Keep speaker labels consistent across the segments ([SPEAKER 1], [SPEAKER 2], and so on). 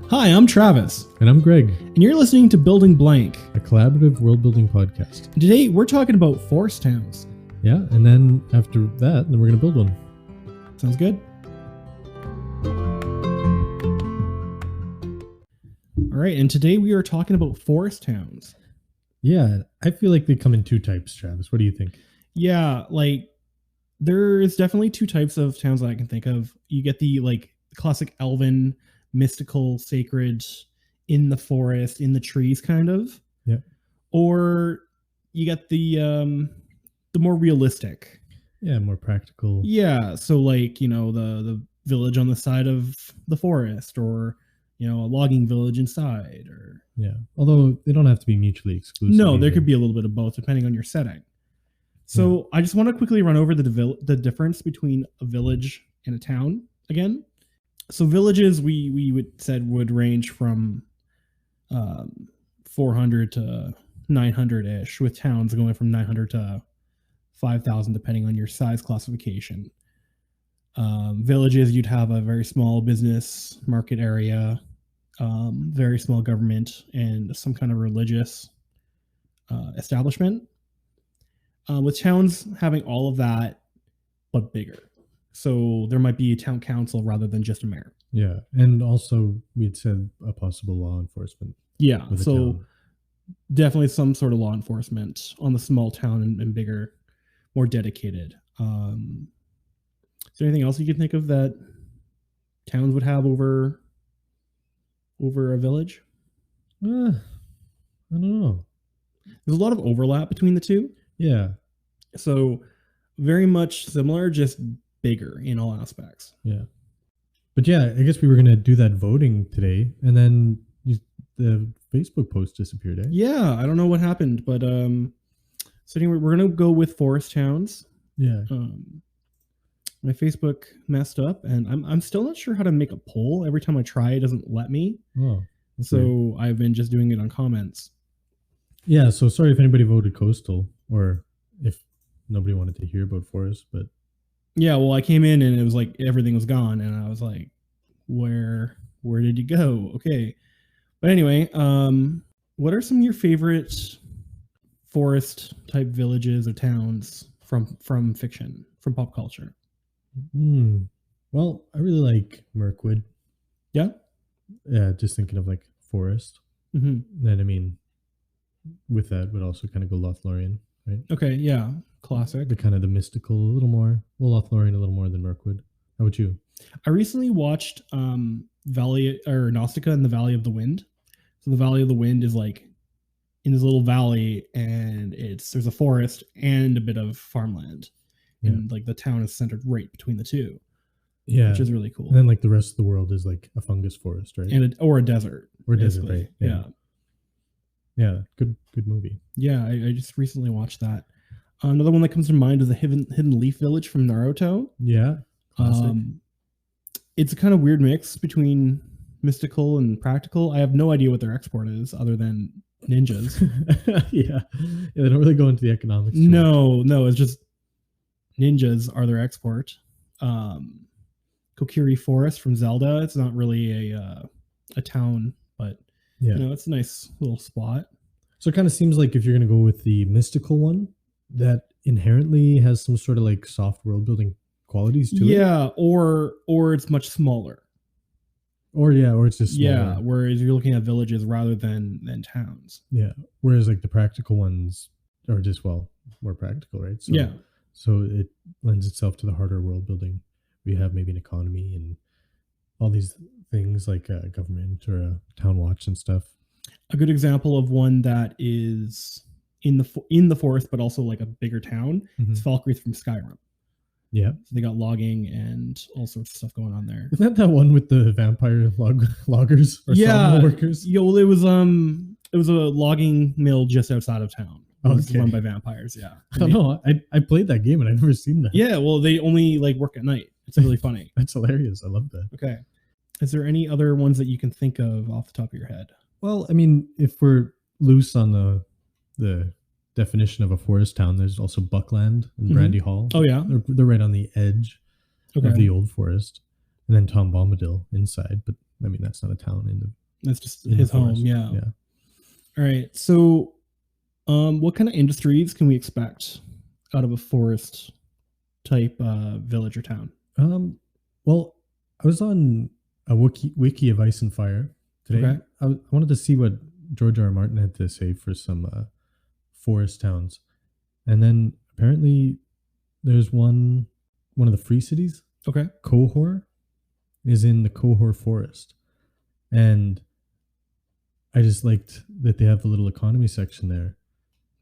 [SPEAKER 1] Hi, I'm Travis,
[SPEAKER 2] And I'm Greg,
[SPEAKER 1] and you're listening to Building Blank.
[SPEAKER 2] a collaborative world building podcast.
[SPEAKER 1] And today, we're talking about forest towns.
[SPEAKER 2] Yeah, and then after that, then we're going to build one.
[SPEAKER 1] Sounds good? All right, and today we are talking about forest towns.
[SPEAKER 2] Yeah, I feel like they come in two types, Travis. What do you think?
[SPEAKER 1] Yeah, like, there's definitely two types of towns that I can think of. You get the, classic elven, mystical, sacred, in the forest, in the trees kind of.
[SPEAKER 2] Yeah.
[SPEAKER 1] Or you get the more realistic.
[SPEAKER 2] Yeah, more practical.
[SPEAKER 1] Yeah, so the village on the side of the forest, or a logging village inside, or
[SPEAKER 2] Yeah, although they don't have to be mutually exclusive.
[SPEAKER 1] no, there
[SPEAKER 2] either.
[SPEAKER 1] could be a little bit of both depending on your setting. So I just want to quickly run over the difference between a village and a town again. So villages we would range from 400 to 900 ish, with towns going from 900 to 5,000 depending on your size classification. Villages, you'd have a very small business market area, very small government, and some kind of religious establishment. With towns having all of that, but bigger. So there might be a town council rather than just a mayor.
[SPEAKER 2] Yeah, and also we'd said a possible law enforcement.
[SPEAKER 1] Yeah,
[SPEAKER 2] with a
[SPEAKER 1] so
[SPEAKER 2] town.
[SPEAKER 1] definitely some sort of law enforcement on the small town and bigger, more dedicated. Is there anything else you can think of that towns would have over a village?
[SPEAKER 2] I don't know.
[SPEAKER 1] There's a lot of overlap between the two.
[SPEAKER 2] Yeah,
[SPEAKER 1] So very much similar, just bigger in all aspects.
[SPEAKER 2] yeah. But yeah, I guess we were going to do that voting today, and then the Facebook post disappeared, eh?
[SPEAKER 1] Yeah, I don't know what happened, but so anyway, we're gonna go with forest towns.
[SPEAKER 2] Yeah.
[SPEAKER 1] My Facebook messed up, and I'm still not sure how to make a poll. Every time I try, it doesn't let me.
[SPEAKER 2] Oh, that's
[SPEAKER 1] So
[SPEAKER 2] weird.
[SPEAKER 1] I've been just doing it on comments.
[SPEAKER 2] Yeah, so sorry if anybody voted coastal, or if nobody wanted to hear about forest, but
[SPEAKER 1] Yeah, well, I came in and it was like everything was gone, and I was like, where did you go? Okay. But anyway, what are some of your favorite forest type villages or towns from fiction, from pop culture?
[SPEAKER 2] well, I really like Mirkwood.
[SPEAKER 1] Yeah.
[SPEAKER 2] Yeah, just thinking of like forest.
[SPEAKER 1] Mm-hmm.
[SPEAKER 2] Then I mean, with that would also kind of go Lothlorien, right?
[SPEAKER 1] Okay. Yeah. Classic.
[SPEAKER 2] The kind of the mystical, a little more. Well, Lothlorien a little more than Mirkwood. How about you?
[SPEAKER 1] I recently watched Valley or Nausicaa in the Valley of the Wind. So the Valley of the Wind is like in this little valley, and there's a forest and a bit of farmland, and like the town is centered right between the two,
[SPEAKER 2] Yeah,
[SPEAKER 1] which is really cool.
[SPEAKER 2] and then like the rest of the world is like a fungus forest, right?
[SPEAKER 1] And or a desert,
[SPEAKER 2] Or desert,
[SPEAKER 1] basically.
[SPEAKER 2] right?
[SPEAKER 1] Yeah.
[SPEAKER 2] Yeah, good movie.
[SPEAKER 1] Yeah, I just recently watched that. Another one that comes to mind is the Hidden Leaf Village from Naruto.
[SPEAKER 2] Yeah, classic.
[SPEAKER 1] It's a kind of weird mix between mystical and practical. I have no idea what their export is other than ninjas.
[SPEAKER 2] yeah, they don't really go into the economics. too much.
[SPEAKER 1] No, it's just ninjas are their export. Kokiri Forest from Zelda. It's not really a town, but
[SPEAKER 2] Yeah.
[SPEAKER 1] it's a nice little spot.
[SPEAKER 2] So it kind of seems like if you're going to go with the mystical one, that inherently has some sort of like soft world building qualities to it.
[SPEAKER 1] Yeah, or it's much smaller.
[SPEAKER 2] Or it's just smaller.
[SPEAKER 1] Yeah, whereas you're looking at villages rather than towns.
[SPEAKER 2] Yeah. Whereas like the practical ones are just more practical, right? So,
[SPEAKER 1] Yeah.
[SPEAKER 2] So it lends itself to the harder world building. We have maybe an economy and all these things like a government or a town watch and stuff.
[SPEAKER 1] A good example of one that is in the forest, but also like a bigger town, is Falkreath from Skyrim.
[SPEAKER 2] Yeah.
[SPEAKER 1] So they got logging and all sorts of stuff going on there.
[SPEAKER 2] Isn't that one with the vampire loggers or sawmill workers?
[SPEAKER 1] Yeah, well, it was a logging mill just outside of town. It was run by vampires. Yeah.
[SPEAKER 2] I don't know. I played that game and I've never seen that.
[SPEAKER 1] Yeah, well, they only like work at night. It's really funny.
[SPEAKER 2] That's hilarious. I love that.
[SPEAKER 1] Okay. Is there any other ones that you can think of off the top of your head?
[SPEAKER 2] Well, I mean, if we're loose on the definition of a forest town, there's also Buckland and Brandy Hall.
[SPEAKER 1] Oh yeah,
[SPEAKER 2] they're right on the edge of the old forest, and then Tom Bombadil inside. But I mean, that's not a town in the
[SPEAKER 1] That's just
[SPEAKER 2] in the
[SPEAKER 1] his home.
[SPEAKER 2] forest.
[SPEAKER 1] Yeah.
[SPEAKER 2] Yeah.
[SPEAKER 1] All right. So, what kind of industries can we expect out of a forest type village or town?
[SPEAKER 2] Well, I was on a wiki of Ice and Fire today.
[SPEAKER 1] Okay.
[SPEAKER 2] I wanted to see what George R. R. Martin had to say for some forest towns, and then apparently there's one of the free cities,
[SPEAKER 1] Okay.
[SPEAKER 2] Qohor, is in the Qohor Forest, and I just liked that they have the little economy section there.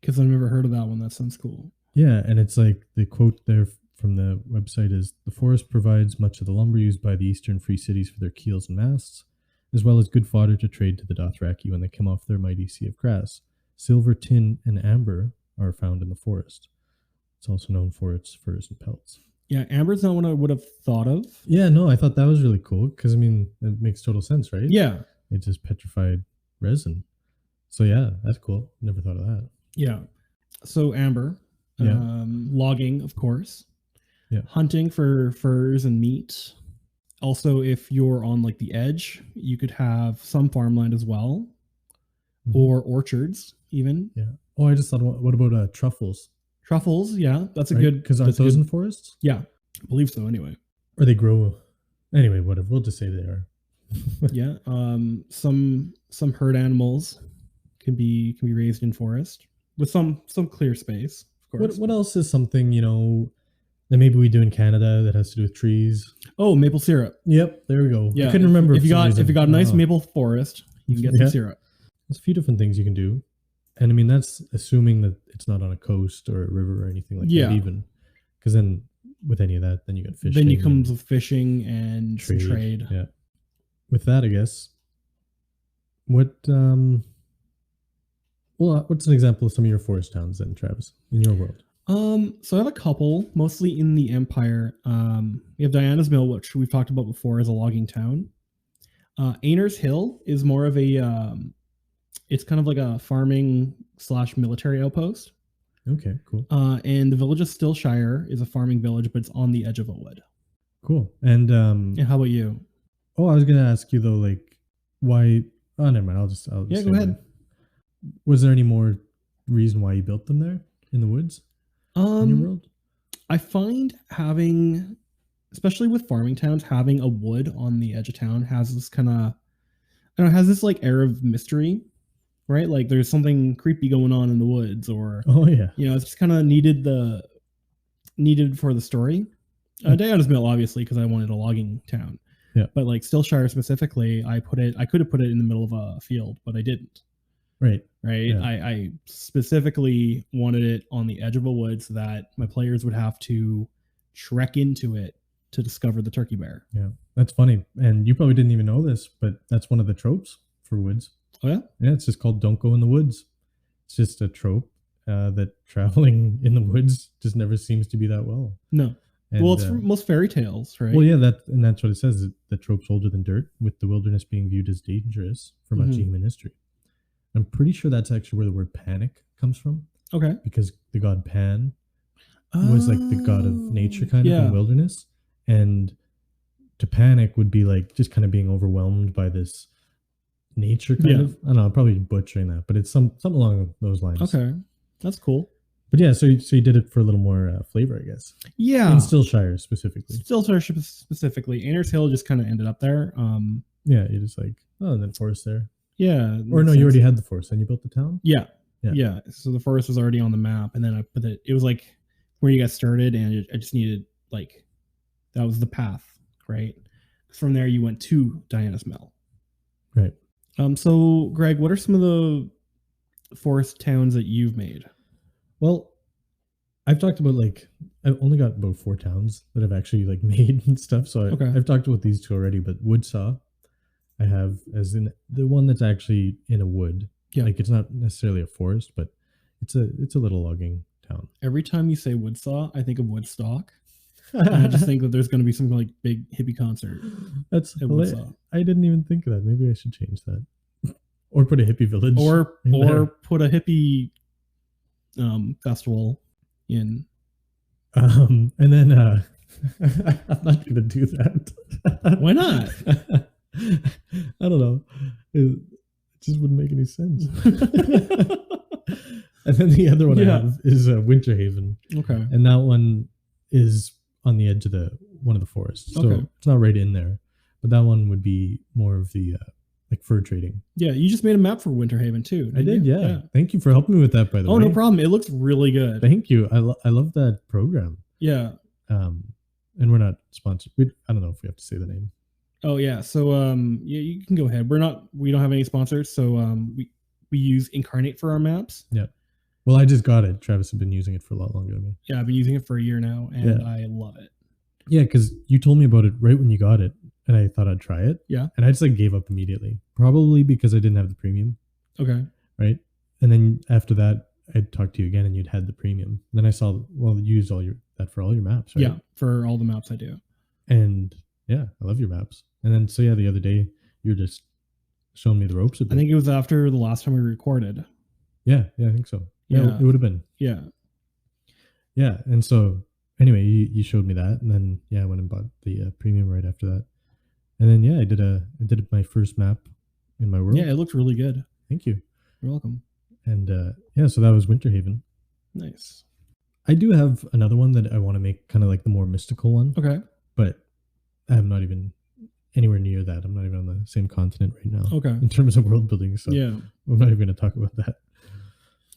[SPEAKER 1] Because I've never heard of that one. That sounds cool.
[SPEAKER 2] Yeah, and it's like the quote there from the website is, "The forest provides much of the lumber used by the eastern free cities for their keels and masts, as well as good fodder to trade to the Dothraki when they come off their mighty sea of grass. Silver, tin, and amber are found in the forest. It's also known for its furs and pelts."
[SPEAKER 1] Yeah, amber's not what I would have thought of.
[SPEAKER 2] Yeah, no, I thought that was really cool because, I mean, it makes total sense, right?
[SPEAKER 1] Yeah.
[SPEAKER 2] It's just petrified resin. So yeah, that's cool. Never thought of that.
[SPEAKER 1] Yeah. So amber,
[SPEAKER 2] Yeah.
[SPEAKER 1] logging, of course.
[SPEAKER 2] Yeah.
[SPEAKER 1] Hunting for furs and meat. Also, if you're on like the edge, you could have some farmland as well,
[SPEAKER 2] Mhm.
[SPEAKER 1] or orchards even.
[SPEAKER 2] Yeah. Oh, I just thought, what about truffles?
[SPEAKER 1] Truffles, yeah, that's a
[SPEAKER 2] Right?
[SPEAKER 1] good.
[SPEAKER 2] Because aren't
[SPEAKER 1] that's a
[SPEAKER 2] those
[SPEAKER 1] good-
[SPEAKER 2] in forests?
[SPEAKER 1] Yeah, I believe so. Anyway,
[SPEAKER 2] Or they grow? Anyway, whatever. We'll just say they are.
[SPEAKER 1] yeah. Some herd animals can be raised in forest with some clear space, of course.
[SPEAKER 2] What else is something, that maybe we do in Canada that has to do with trees?
[SPEAKER 1] Oh, maple syrup.
[SPEAKER 2] Yep, there we go.
[SPEAKER 1] Yeah,
[SPEAKER 2] I couldn't remember
[SPEAKER 1] if
[SPEAKER 2] for
[SPEAKER 1] you
[SPEAKER 2] some
[SPEAKER 1] got
[SPEAKER 2] reason.
[SPEAKER 1] if you got a nice
[SPEAKER 2] Oh.
[SPEAKER 1] maple forest, you can get
[SPEAKER 2] Yeah.
[SPEAKER 1] some syrup.
[SPEAKER 2] There's a few different things you can do. And I mean, that's assuming that it's not on a coast or a river or anything like
[SPEAKER 1] Yeah.
[SPEAKER 2] that even. Because then with any of that, then you got fishing.
[SPEAKER 1] Then you comes
[SPEAKER 2] and
[SPEAKER 1] with fishing and some trade.
[SPEAKER 2] Yeah. With that, I guess, what's an example of some of your forest towns then, Travis, in your world?
[SPEAKER 1] So I have a couple, mostly in the Empire. We have Diana's Mill, which we've talked about before, as a logging town. Ainer's Hill is more of a, it's kind of like a farming / military outpost.
[SPEAKER 2] Okay, cool.
[SPEAKER 1] And the village of Stillshire is a farming village, but it's on the edge of a wood.
[SPEAKER 2] Cool. And
[SPEAKER 1] Yeah, how about you?
[SPEAKER 2] oh, I was gonna ask you though, like, why? Oh, never mind. I'll just
[SPEAKER 1] Yeah,
[SPEAKER 2] say
[SPEAKER 1] go ahead.
[SPEAKER 2] that. Was there any more reason why you built them there in the woods in your world?
[SPEAKER 1] I find having, especially with farming towns, having a wood on the edge of town has this kind of, I don't know, has this like air of mystery, right? Like there's something creepy going on in the woods, or
[SPEAKER 2] Oh yeah.
[SPEAKER 1] it's just kind of needed for the story. Diana's Mill, obviously, because I wanted a logging town.
[SPEAKER 2] Yeah.
[SPEAKER 1] But like Stillshire specifically, I could have put it in the middle of a field, but I didn't.
[SPEAKER 2] Right.
[SPEAKER 1] Right.
[SPEAKER 2] Yeah.
[SPEAKER 1] I specifically wanted it on the edge of a wood so that my players would have to trek into it to discover the turkey bear.
[SPEAKER 2] Yeah. That's funny. And you probably didn't even know this, but that's one of the tropes for woods.
[SPEAKER 1] Oh yeah?
[SPEAKER 2] Yeah, it's just called "Don't Go in the Woods." It's just a trope that traveling in the woods just never seems to be that well.
[SPEAKER 1] No.
[SPEAKER 2] And,
[SPEAKER 1] Well, it's from most fairy tales, right?
[SPEAKER 2] well, yeah, that's what it says. The trope's older than dirt, with the wilderness being viewed as dangerous for much of
[SPEAKER 1] Mhm.
[SPEAKER 2] human history. I'm pretty sure that's actually where the word panic comes from,
[SPEAKER 1] Okay.
[SPEAKER 2] because the god Pan was like the god of nature, kind of,
[SPEAKER 1] Yeah.
[SPEAKER 2] in wilderness, and to panic would be like just kind of being overwhelmed by this nature, kind
[SPEAKER 1] Yeah.
[SPEAKER 2] of. I don't know, I'm probably butchering that, but it's something along those lines.
[SPEAKER 1] Okay. That's cool.
[SPEAKER 2] But yeah, so you did it for a little more flavor, I guess.
[SPEAKER 1] Yeah.
[SPEAKER 2] In Stillshire specifically.
[SPEAKER 1] Stillshire specifically. Ainer's Hill just kind of ended up there.
[SPEAKER 2] Yeah, you're just like, oh, and then forest there.
[SPEAKER 1] Yeah.
[SPEAKER 2] Or no, you already had the forest, and you built the town.
[SPEAKER 1] Yeah.
[SPEAKER 2] Yeah.
[SPEAKER 1] Yeah. So the forest was already on the map, and then I put it. It was like where you got started, and I just needed like that was the path, right? From there, you went to Diana's Mill.
[SPEAKER 2] Right.
[SPEAKER 1] So Greg, what are some of the forest towns that you've made?
[SPEAKER 2] Well, I've talked about, like, I've only got about 4 towns that I've actually like made and stuff. So
[SPEAKER 1] Okay.
[SPEAKER 2] I've talked about these 2 already, but Woodsaw, I have as in the one that's actually in a wood.
[SPEAKER 1] Yeah.
[SPEAKER 2] Like, it's not necessarily a forest, but it's a little logging town.
[SPEAKER 1] Every time you say Woodsaw, I think of Woodstock. And I just think that there's going to be some like big hippie concert
[SPEAKER 2] That's
[SPEAKER 1] at Woodsaw.
[SPEAKER 2] I didn't even think of that. Maybe I should change that, or put a hippie village,
[SPEAKER 1] Or
[SPEAKER 2] in there.
[SPEAKER 1] put a hippie festival in.
[SPEAKER 2] And then I'm not gonna do that.
[SPEAKER 1] Why not?
[SPEAKER 2] I don't know. It just wouldn't make any sense. And then the other one I have is Winter Haven,
[SPEAKER 1] Okay.
[SPEAKER 2] and that one is on the edge of one of the forests, so
[SPEAKER 1] Okay.
[SPEAKER 2] it's not right in there. But that one would be more of the like fur trading.
[SPEAKER 1] Yeah, you just made a map for Winter Haven too.
[SPEAKER 2] I did,
[SPEAKER 1] you?
[SPEAKER 2] yeah. Thank you for helping me with that, by the way.
[SPEAKER 1] Oh, no problem. It looks really good.
[SPEAKER 2] Thank you. I love that program.
[SPEAKER 1] Yeah.
[SPEAKER 2] And we're not sponsored. I don't know if we have to say the name.
[SPEAKER 1] Oh yeah. So yeah, you can go ahead. We don't have any sponsors, so we use Incarnate for our maps.
[SPEAKER 2] Yeah. Well, I just got it. Travis has been using it for a lot longer than me.
[SPEAKER 1] Yeah, I've been using it for a year now, and I love it.
[SPEAKER 2] Yeah, because you told me about it right when you got it, and I thought I'd try it.
[SPEAKER 1] Yeah.
[SPEAKER 2] And I just like gave up immediately, probably because I didn't have the premium.
[SPEAKER 1] Okay.
[SPEAKER 2] Right. And then after that, I'd talk to you again, and you'd had the premium. And then I saw, well, you used that for all your maps, right?
[SPEAKER 1] Yeah, for all the maps I do.
[SPEAKER 2] And yeah, I love your maps. And then so yeah, the other day you were just showing me the ropes a bit.
[SPEAKER 1] I think it was after the last time we recorded.
[SPEAKER 2] Yeah, I think so. Yeah, it would have been.
[SPEAKER 1] Yeah.
[SPEAKER 2] Yeah, and so anyway, you showed me that, and then yeah, I went and bought the premium right after that, and then yeah, I did my first map in my world.
[SPEAKER 1] Yeah, it looked really good.
[SPEAKER 2] Thank you.
[SPEAKER 1] You're welcome.
[SPEAKER 2] And yeah, so that was Winter Haven.
[SPEAKER 1] Nice.
[SPEAKER 2] I do have another one that I want to make kind of like the more mystical one.
[SPEAKER 1] Okay.
[SPEAKER 2] But I'm not even anywhere near that. I'm not even on the same continent right now.
[SPEAKER 1] Okay.
[SPEAKER 2] In terms of world building, so
[SPEAKER 1] yeah,
[SPEAKER 2] we're not even going to talk about that.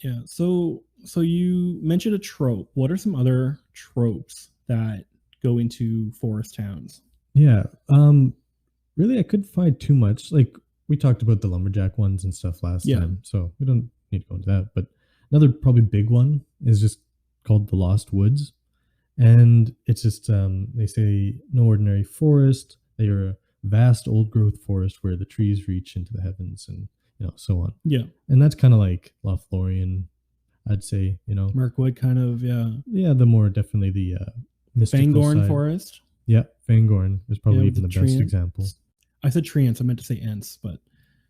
[SPEAKER 1] Yeah. So you mentioned a trope. What are some other tropes that go into forest towns?
[SPEAKER 2] Yeah. Really, I couldn't find too much. Like we talked about the lumberjack ones and stuff last time, so we don't need to go into that. But another probably big one is just called the Lost Woods, and it's just they say no ordinary forest. They are a vast old growth forest where the trees reach into the heavens, and so on.
[SPEAKER 1] Yeah.
[SPEAKER 2] And that's kind of like Lothlorien, I'd say,
[SPEAKER 1] Mirkwood kind of, yeah.
[SPEAKER 2] Yeah, the more definitely the mystical
[SPEAKER 1] Fangorn
[SPEAKER 2] side.
[SPEAKER 1] Forest.
[SPEAKER 2] Yeah, Fangorn is probably even the best example.
[SPEAKER 1] I said treants. I meant to say ents, but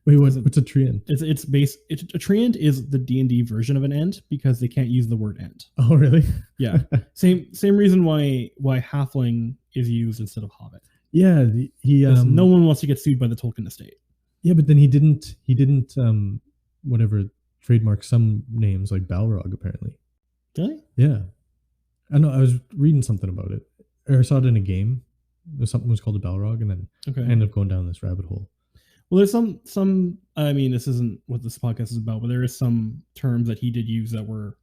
[SPEAKER 2] wait, what's a treant?
[SPEAKER 1] A treant is the D&D version of an ent because they can't use the word ent.
[SPEAKER 2] Oh, really?
[SPEAKER 1] Yeah. Same reason why halfling is used instead of hobbit.
[SPEAKER 2] Yeah,
[SPEAKER 1] no one wants to get sued by the Tolkien estate.
[SPEAKER 2] Yeah, but then he didn't whatever trademark some names like Balrog apparently.
[SPEAKER 1] Really?
[SPEAKER 2] Yeah. I know, I was reading something about it. Or I saw it in a game. Something was called a Balrog, and then I ended up going down this rabbit hole.
[SPEAKER 1] Well, there's some I mean, this isn't what this podcast is about, but there is some terms that he did use that were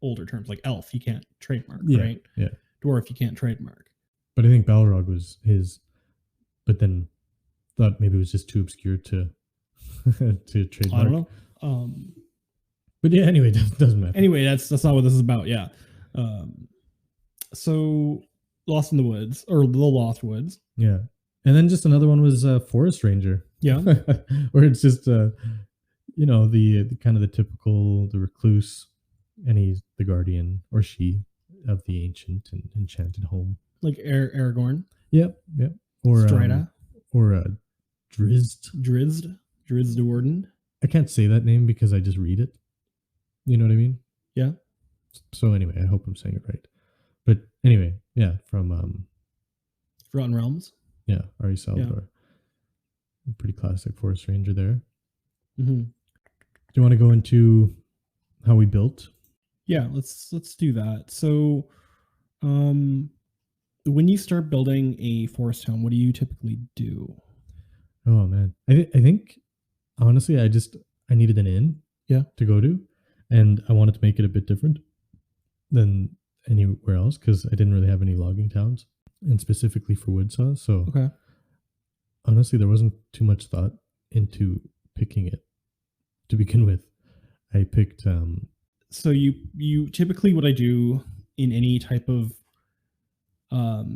[SPEAKER 1] older terms, like elf, you can't trademark, right?
[SPEAKER 2] Yeah.
[SPEAKER 1] Dwarf, you can't trademark.
[SPEAKER 2] But I think Balrog was his, but then thought maybe it was just too obscure to trademark.
[SPEAKER 1] I don't know.
[SPEAKER 2] But yeah, anyway, it doesn't matter.
[SPEAKER 1] Anyway, that's not what this is about. Yeah. So Lost in the Woods, or the Lost Woods.
[SPEAKER 2] Yeah. And then just another one was Forest Ranger.
[SPEAKER 1] Yeah.
[SPEAKER 2] Where it's just the kind of the typical, the recluse, and he's the guardian or she of the ancient and enchanted home.
[SPEAKER 1] Like Aragorn.
[SPEAKER 2] Yep. Or
[SPEAKER 1] Strida.
[SPEAKER 2] Or
[SPEAKER 1] Drizzt de Warden.
[SPEAKER 2] I can't say that name because I just read it. You know what I mean?
[SPEAKER 1] Yeah.
[SPEAKER 2] So anyway, I hope I'm saying it right. But anyway, yeah, from
[SPEAKER 1] Forgotten Realms.
[SPEAKER 2] Yeah, Ari Salvador. Yeah. Pretty classic Forest Ranger there.
[SPEAKER 1] Mm-hmm.
[SPEAKER 2] Do you want to go into how we built?
[SPEAKER 1] Yeah, let's do that. So, when you start building a forest town, what do you typically do?
[SPEAKER 2] Oh man, I think honestly, I needed an inn, to go to, and I wanted to make it a bit different than anywhere else because I didn't really have any logging towns, and specifically for woodsaw. So, honestly, there wasn't too much thought into picking it to begin with. I picked.
[SPEAKER 1] So you typically, what I do in any type of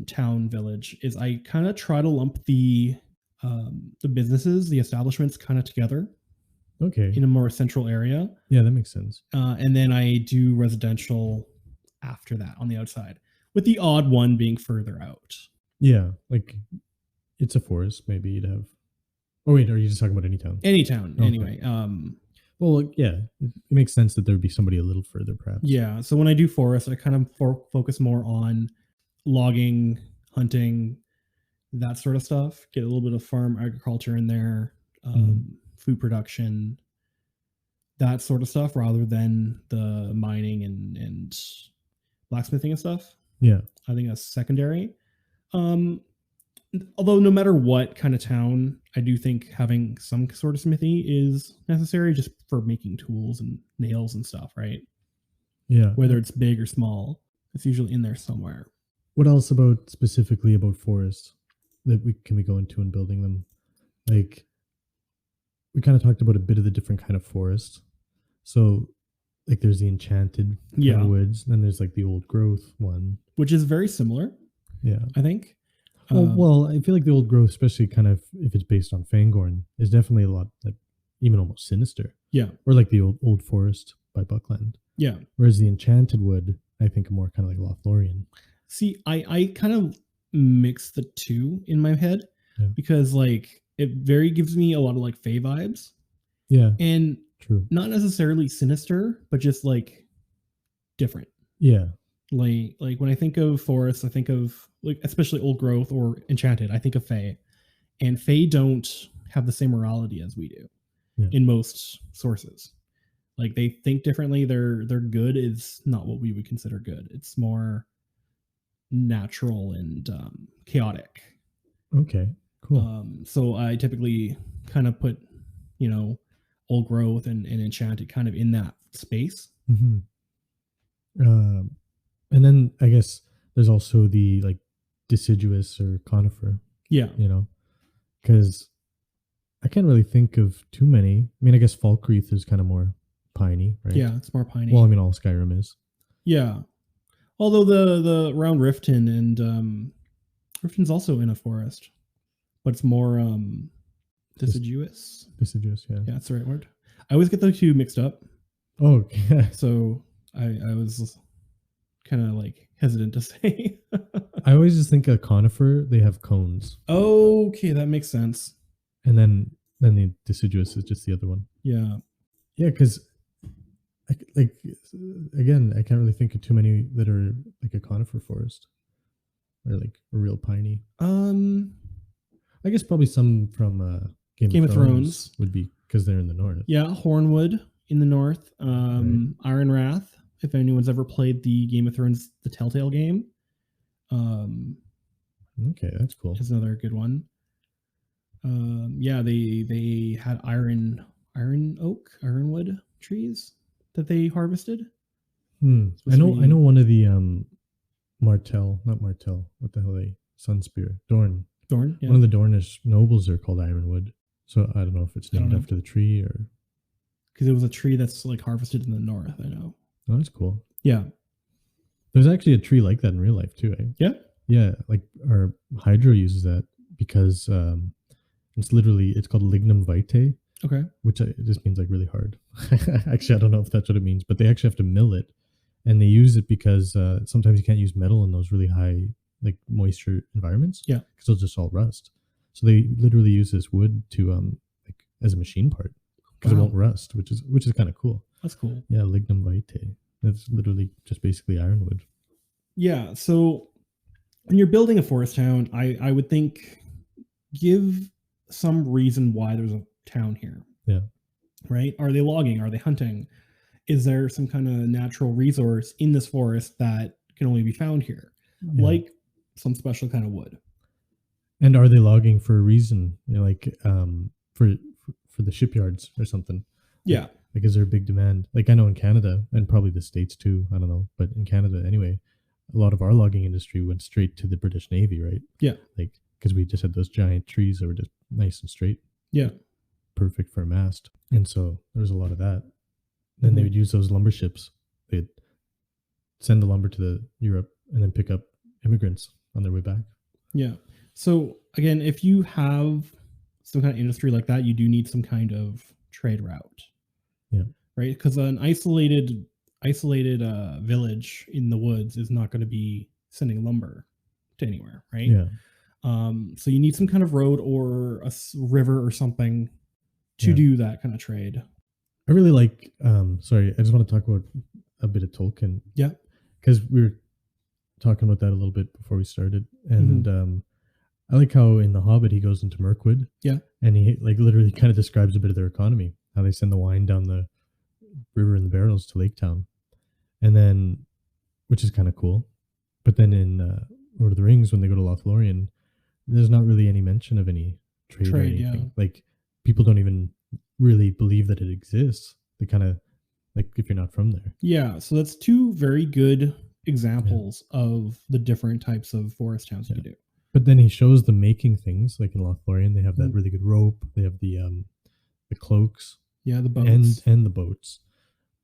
[SPEAKER 1] town village is I kind of try to lump the businesses, the establishments kind of together.
[SPEAKER 2] Okay.
[SPEAKER 1] In a more central area.
[SPEAKER 2] Yeah, that makes sense.
[SPEAKER 1] And then I do residential after that on the outside, with the odd one being further out.
[SPEAKER 2] Yeah, like it's a forest. Maybe you'd have. Oh wait, are you just talking about any town?
[SPEAKER 1] Any town,
[SPEAKER 2] okay.
[SPEAKER 1] Anyway.
[SPEAKER 2] Well, yeah, it makes sense that there would be somebody a little further, perhaps.
[SPEAKER 1] Yeah. So when I do forest, I kind of focus more on logging, hunting, that sort of stuff. Get a little bit of farm agriculture in there, food production, that sort of stuff, rather than the mining and blacksmithing and stuff.
[SPEAKER 2] Yeah.
[SPEAKER 1] I think that's secondary. Although no matter what kind of town, I do think having some sort of smithy is necessary just for making tools and nails and stuff, right?
[SPEAKER 2] Yeah.
[SPEAKER 1] Whether it's big or small, it's usually in there somewhere.
[SPEAKER 2] What else about specifically about forests that we go into in building them? Like, we kind of talked about a bit of the different kind of forest. So, like, there's the enchanted kind of woods, then there's like the old growth one,
[SPEAKER 1] which is very similar.
[SPEAKER 2] Yeah,
[SPEAKER 1] I think.
[SPEAKER 2] Well, I feel like the old growth, especially kind of if it's based on Fangorn, is definitely a lot like even almost sinister.
[SPEAKER 1] Yeah,
[SPEAKER 2] or like the old forest by Buckland.
[SPEAKER 1] Yeah.
[SPEAKER 2] Whereas the enchanted wood, I think, are more kind of like Lothlorien.
[SPEAKER 1] See, I kind of mix the two in my head because like it very gives me a lot of like Fae vibes.
[SPEAKER 2] Yeah.
[SPEAKER 1] And
[SPEAKER 2] true.
[SPEAKER 1] Not necessarily sinister, but just like different.
[SPEAKER 2] Yeah.
[SPEAKER 1] Like when I think of forests, I think of like especially old growth or enchanted, I think of Fae. And Fae don't have the same morality as we do in most sources. Like they think differently. Their good is not what we would consider good. It's more natural and chaotic.
[SPEAKER 2] Okay, cool.
[SPEAKER 1] So I typically kind of put, old growth and enchanted kind of in that space.
[SPEAKER 2] Mm-hmm. And then I guess there's also the like deciduous or conifer.
[SPEAKER 1] Yeah.
[SPEAKER 2] Because I can't really think of too many. I mean, I guess Falkreath is kind of more piney, right?
[SPEAKER 1] Yeah, it's more piney.
[SPEAKER 2] Well, I mean, all Skyrim is.
[SPEAKER 1] Yeah. Although the around Riften and Riften's also in a forest, but it's more deciduous.
[SPEAKER 2] Deciduous, yeah.
[SPEAKER 1] Yeah, that's the right word. I always get those two mixed up.
[SPEAKER 2] Oh, okay.
[SPEAKER 1] So I was kind of like hesitant to say.
[SPEAKER 2] I always just think a conifer, they have cones.
[SPEAKER 1] Okay, that makes sense.
[SPEAKER 2] And then the deciduous is just the other one.
[SPEAKER 1] Yeah.
[SPEAKER 2] Yeah, because again, I can't really think of too many that are like a conifer forest or like a real piney. I guess probably some from Game of Thrones would be because they're in the north.
[SPEAKER 1] Yeah, Hornwood in the north. Right. Ironrath, if anyone's ever played the Game of Thrones, the Telltale game.
[SPEAKER 2] Okay, that's cool.
[SPEAKER 1] Is another good one. Yeah, they had ironwood trees that they harvested.
[SPEAKER 2] I know one of the not Martell. What the hell are they? Sunspear. Dorn. Yeah. One of the Dornish nobles are called Ironwood. So I don't know if it's named after the tree or
[SPEAKER 1] because it was a tree that's like harvested in the north. I know.
[SPEAKER 2] Oh, that's cool.
[SPEAKER 1] Yeah.
[SPEAKER 2] There's actually a tree like that in real life too, eh?
[SPEAKER 1] Yeah.
[SPEAKER 2] Yeah, like our Hydro uses that because it's called lignum vitae.
[SPEAKER 1] Okay.
[SPEAKER 2] Which just means like really hard. Actually, I don't know if that's what it means, but they actually have to mill it, and they use it because sometimes you can't use metal in those really high like moisture environments.
[SPEAKER 1] Yeah,
[SPEAKER 2] because it'll just all rust. So they literally use this wood to like as a machine part because it won't rust, which is kind of cool.
[SPEAKER 1] That's cool.
[SPEAKER 2] Yeah, lignum vitae. That's literally just basically ironwood.
[SPEAKER 1] Yeah. So when you're building a forest town, I would think give some reason why there's a town here.
[SPEAKER 2] Yeah.
[SPEAKER 1] Right? Are they logging? Are they hunting? Is there some kind of natural resource in this forest that can only be found here? Yeah. Like some special kind of wood.
[SPEAKER 2] And are they logging for a reason? Like for the shipyards or something?
[SPEAKER 1] Yeah.
[SPEAKER 2] Like is there a big demand? Like I know in Canada and probably the States too, I don't know, but in Canada anyway, a lot of our logging industry went straight to the British Navy, right?
[SPEAKER 1] Yeah.
[SPEAKER 2] Like because we just had those giant trees that were just nice and straight.
[SPEAKER 1] Yeah.
[SPEAKER 2] Perfect for a mast. And so there was a lot of that. Then they would use those lumber ships. They'd send the lumber to Europe and then pick up immigrants on their way back. Yeah.
[SPEAKER 1] So again, if you have some kind of industry like that, you do need some kind of trade route.
[SPEAKER 2] Yeah.
[SPEAKER 1] Right? Because an isolated village in the woods is not going to be sending lumber to anywhere, right?
[SPEAKER 2] Yeah.
[SPEAKER 1] So you need some kind of road or a river or something to do that kind of trade.
[SPEAKER 2] I really like, sorry, I just want to talk about a bit of Tolkien.
[SPEAKER 1] Yeah.
[SPEAKER 2] Because we were talking about that a little bit before we started. And I like how in The Hobbit he goes into Mirkwood.
[SPEAKER 1] Yeah.
[SPEAKER 2] And he like literally kind of describes a bit of their economy, how they send the wine down the river in the barrels to Lake Town. And then, which is kind of cool. But then in Lord of the Rings, when they go to Lothlorien, there's not really any mention of any trade or
[SPEAKER 1] Trade,
[SPEAKER 2] anything.
[SPEAKER 1] yeah.
[SPEAKER 2] Like people don't even really believe that it exists. They kind of like if you're not from there.
[SPEAKER 1] Yeah, so that's two very good examples of the different types of forest towns you
[SPEAKER 2] Yeah.
[SPEAKER 1] can do.
[SPEAKER 2] But then he shows them making things like in Lothlorien. They have that
[SPEAKER 1] Mm.
[SPEAKER 2] really good rope. They have the cloaks
[SPEAKER 1] Yeah, the boats.
[SPEAKER 2] and the boats.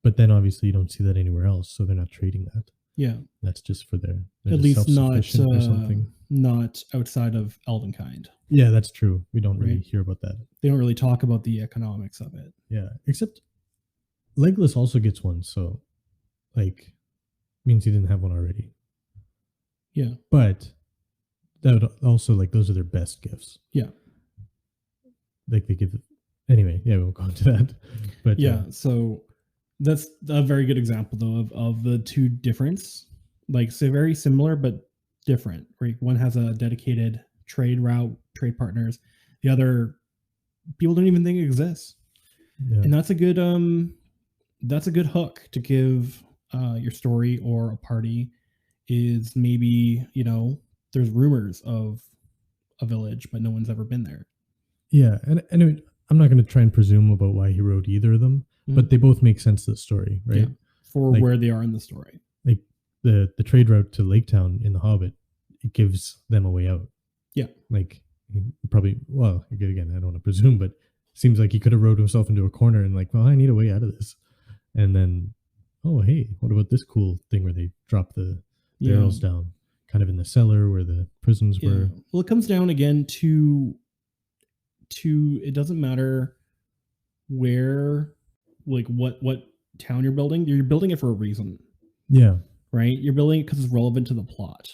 [SPEAKER 2] But then obviously you don't see that anywhere else, so they're not trading that.
[SPEAKER 1] Yeah,
[SPEAKER 2] That's just for they're
[SPEAKER 1] at
[SPEAKER 2] just
[SPEAKER 1] least not
[SPEAKER 2] self-sufficient or something.
[SPEAKER 1] not outside of Elvenkind.
[SPEAKER 2] Yeah, that's true. We don't really
[SPEAKER 1] Right.
[SPEAKER 2] hear about that.
[SPEAKER 1] They don't really talk about the economics of it.
[SPEAKER 2] Yeah, except Legolas also gets one, so like means he didn't have one already.
[SPEAKER 1] Yeah,
[SPEAKER 2] But that would also like those are their best gifts.
[SPEAKER 1] yeah,
[SPEAKER 2] Like they give anyway. Yeah, we won't go into that. But
[SPEAKER 1] yeah. So that's a very good example though of the two difference. Like, so very similar but different. Right, one has a dedicated trade route, trade partners. The other, people don't even think it exists.
[SPEAKER 2] yeah,
[SPEAKER 1] And that's a good hook to give your story or a party. Is maybe, there's rumors of a village but no one's ever been there.
[SPEAKER 2] yeah, and I'm not going to try and presume about why he wrote either of them, but they both make sense to the story, right?
[SPEAKER 1] Yeah, for
[SPEAKER 2] Like-
[SPEAKER 1] where they are in the story.
[SPEAKER 2] Like the trade route to Lake Town in The Hobbit, it gives them a way out.
[SPEAKER 1] Yeah.
[SPEAKER 2] Like probably, well, again, I don't want to presume, but seems like he could have rode himself into a corner and like, well, I need a way out of this. And then, oh, hey, what about this cool thing where they drop the barrels down kind of in the cellar where the prisons
[SPEAKER 1] Yeah.
[SPEAKER 2] were?
[SPEAKER 1] Well, it comes down again to it doesn't matter where, like what town you're building. You're building it for a reason,
[SPEAKER 2] Yeah.
[SPEAKER 1] right? You're building it because it's relevant to the plot.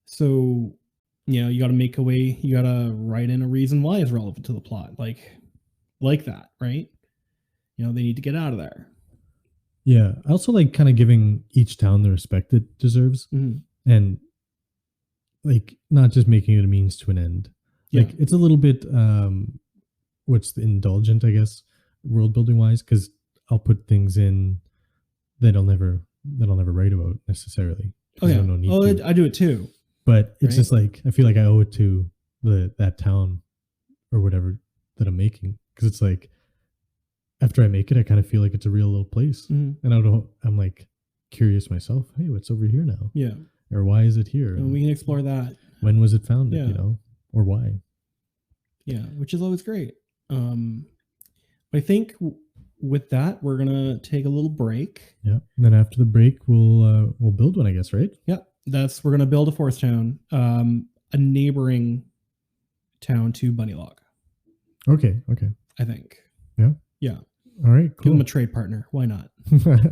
[SPEAKER 1] So, you got to make a way. You got to write in a reason why it's relevant to the plot, like that, right? They need to get out of there.
[SPEAKER 2] Yeah. I also like kind of giving each town the respect it deserves
[SPEAKER 1] Mhm.
[SPEAKER 2] and like not just making it a means to an end.
[SPEAKER 1] Yeah.
[SPEAKER 2] Like it's a little bit what's the indulgent, I guess, world building wise, because I'll put things in that I'll never write about necessarily.
[SPEAKER 1] Oh
[SPEAKER 2] 'cause I
[SPEAKER 1] yeah.
[SPEAKER 2] don't need to.
[SPEAKER 1] I do it too.
[SPEAKER 2] But it's
[SPEAKER 1] Right.
[SPEAKER 2] just like I feel like I owe it to that town or whatever that I'm making, because it's like after I make it, I kind of feel like it's a real little place,
[SPEAKER 1] Mhm.
[SPEAKER 2] and I'm like curious myself. Hey, what's over here now,
[SPEAKER 1] Yeah,
[SPEAKER 2] or why is it here?
[SPEAKER 1] and we can explore that.
[SPEAKER 2] When was it founded?
[SPEAKER 1] Yeah.
[SPEAKER 2] Or why?
[SPEAKER 1] Yeah, which is always great. I think with that, we're gonna take a little break.
[SPEAKER 2] Yeah. And then after the break, we'll build one, I guess, right?
[SPEAKER 1] Yeah, we're gonna build a forest town, a neighboring town to Bunnylock.
[SPEAKER 2] Okay.
[SPEAKER 1] I think.
[SPEAKER 2] Yeah.
[SPEAKER 1] Yeah.
[SPEAKER 2] All right.
[SPEAKER 1] Give them
[SPEAKER 2] Cool.
[SPEAKER 1] a trade partner. Why not?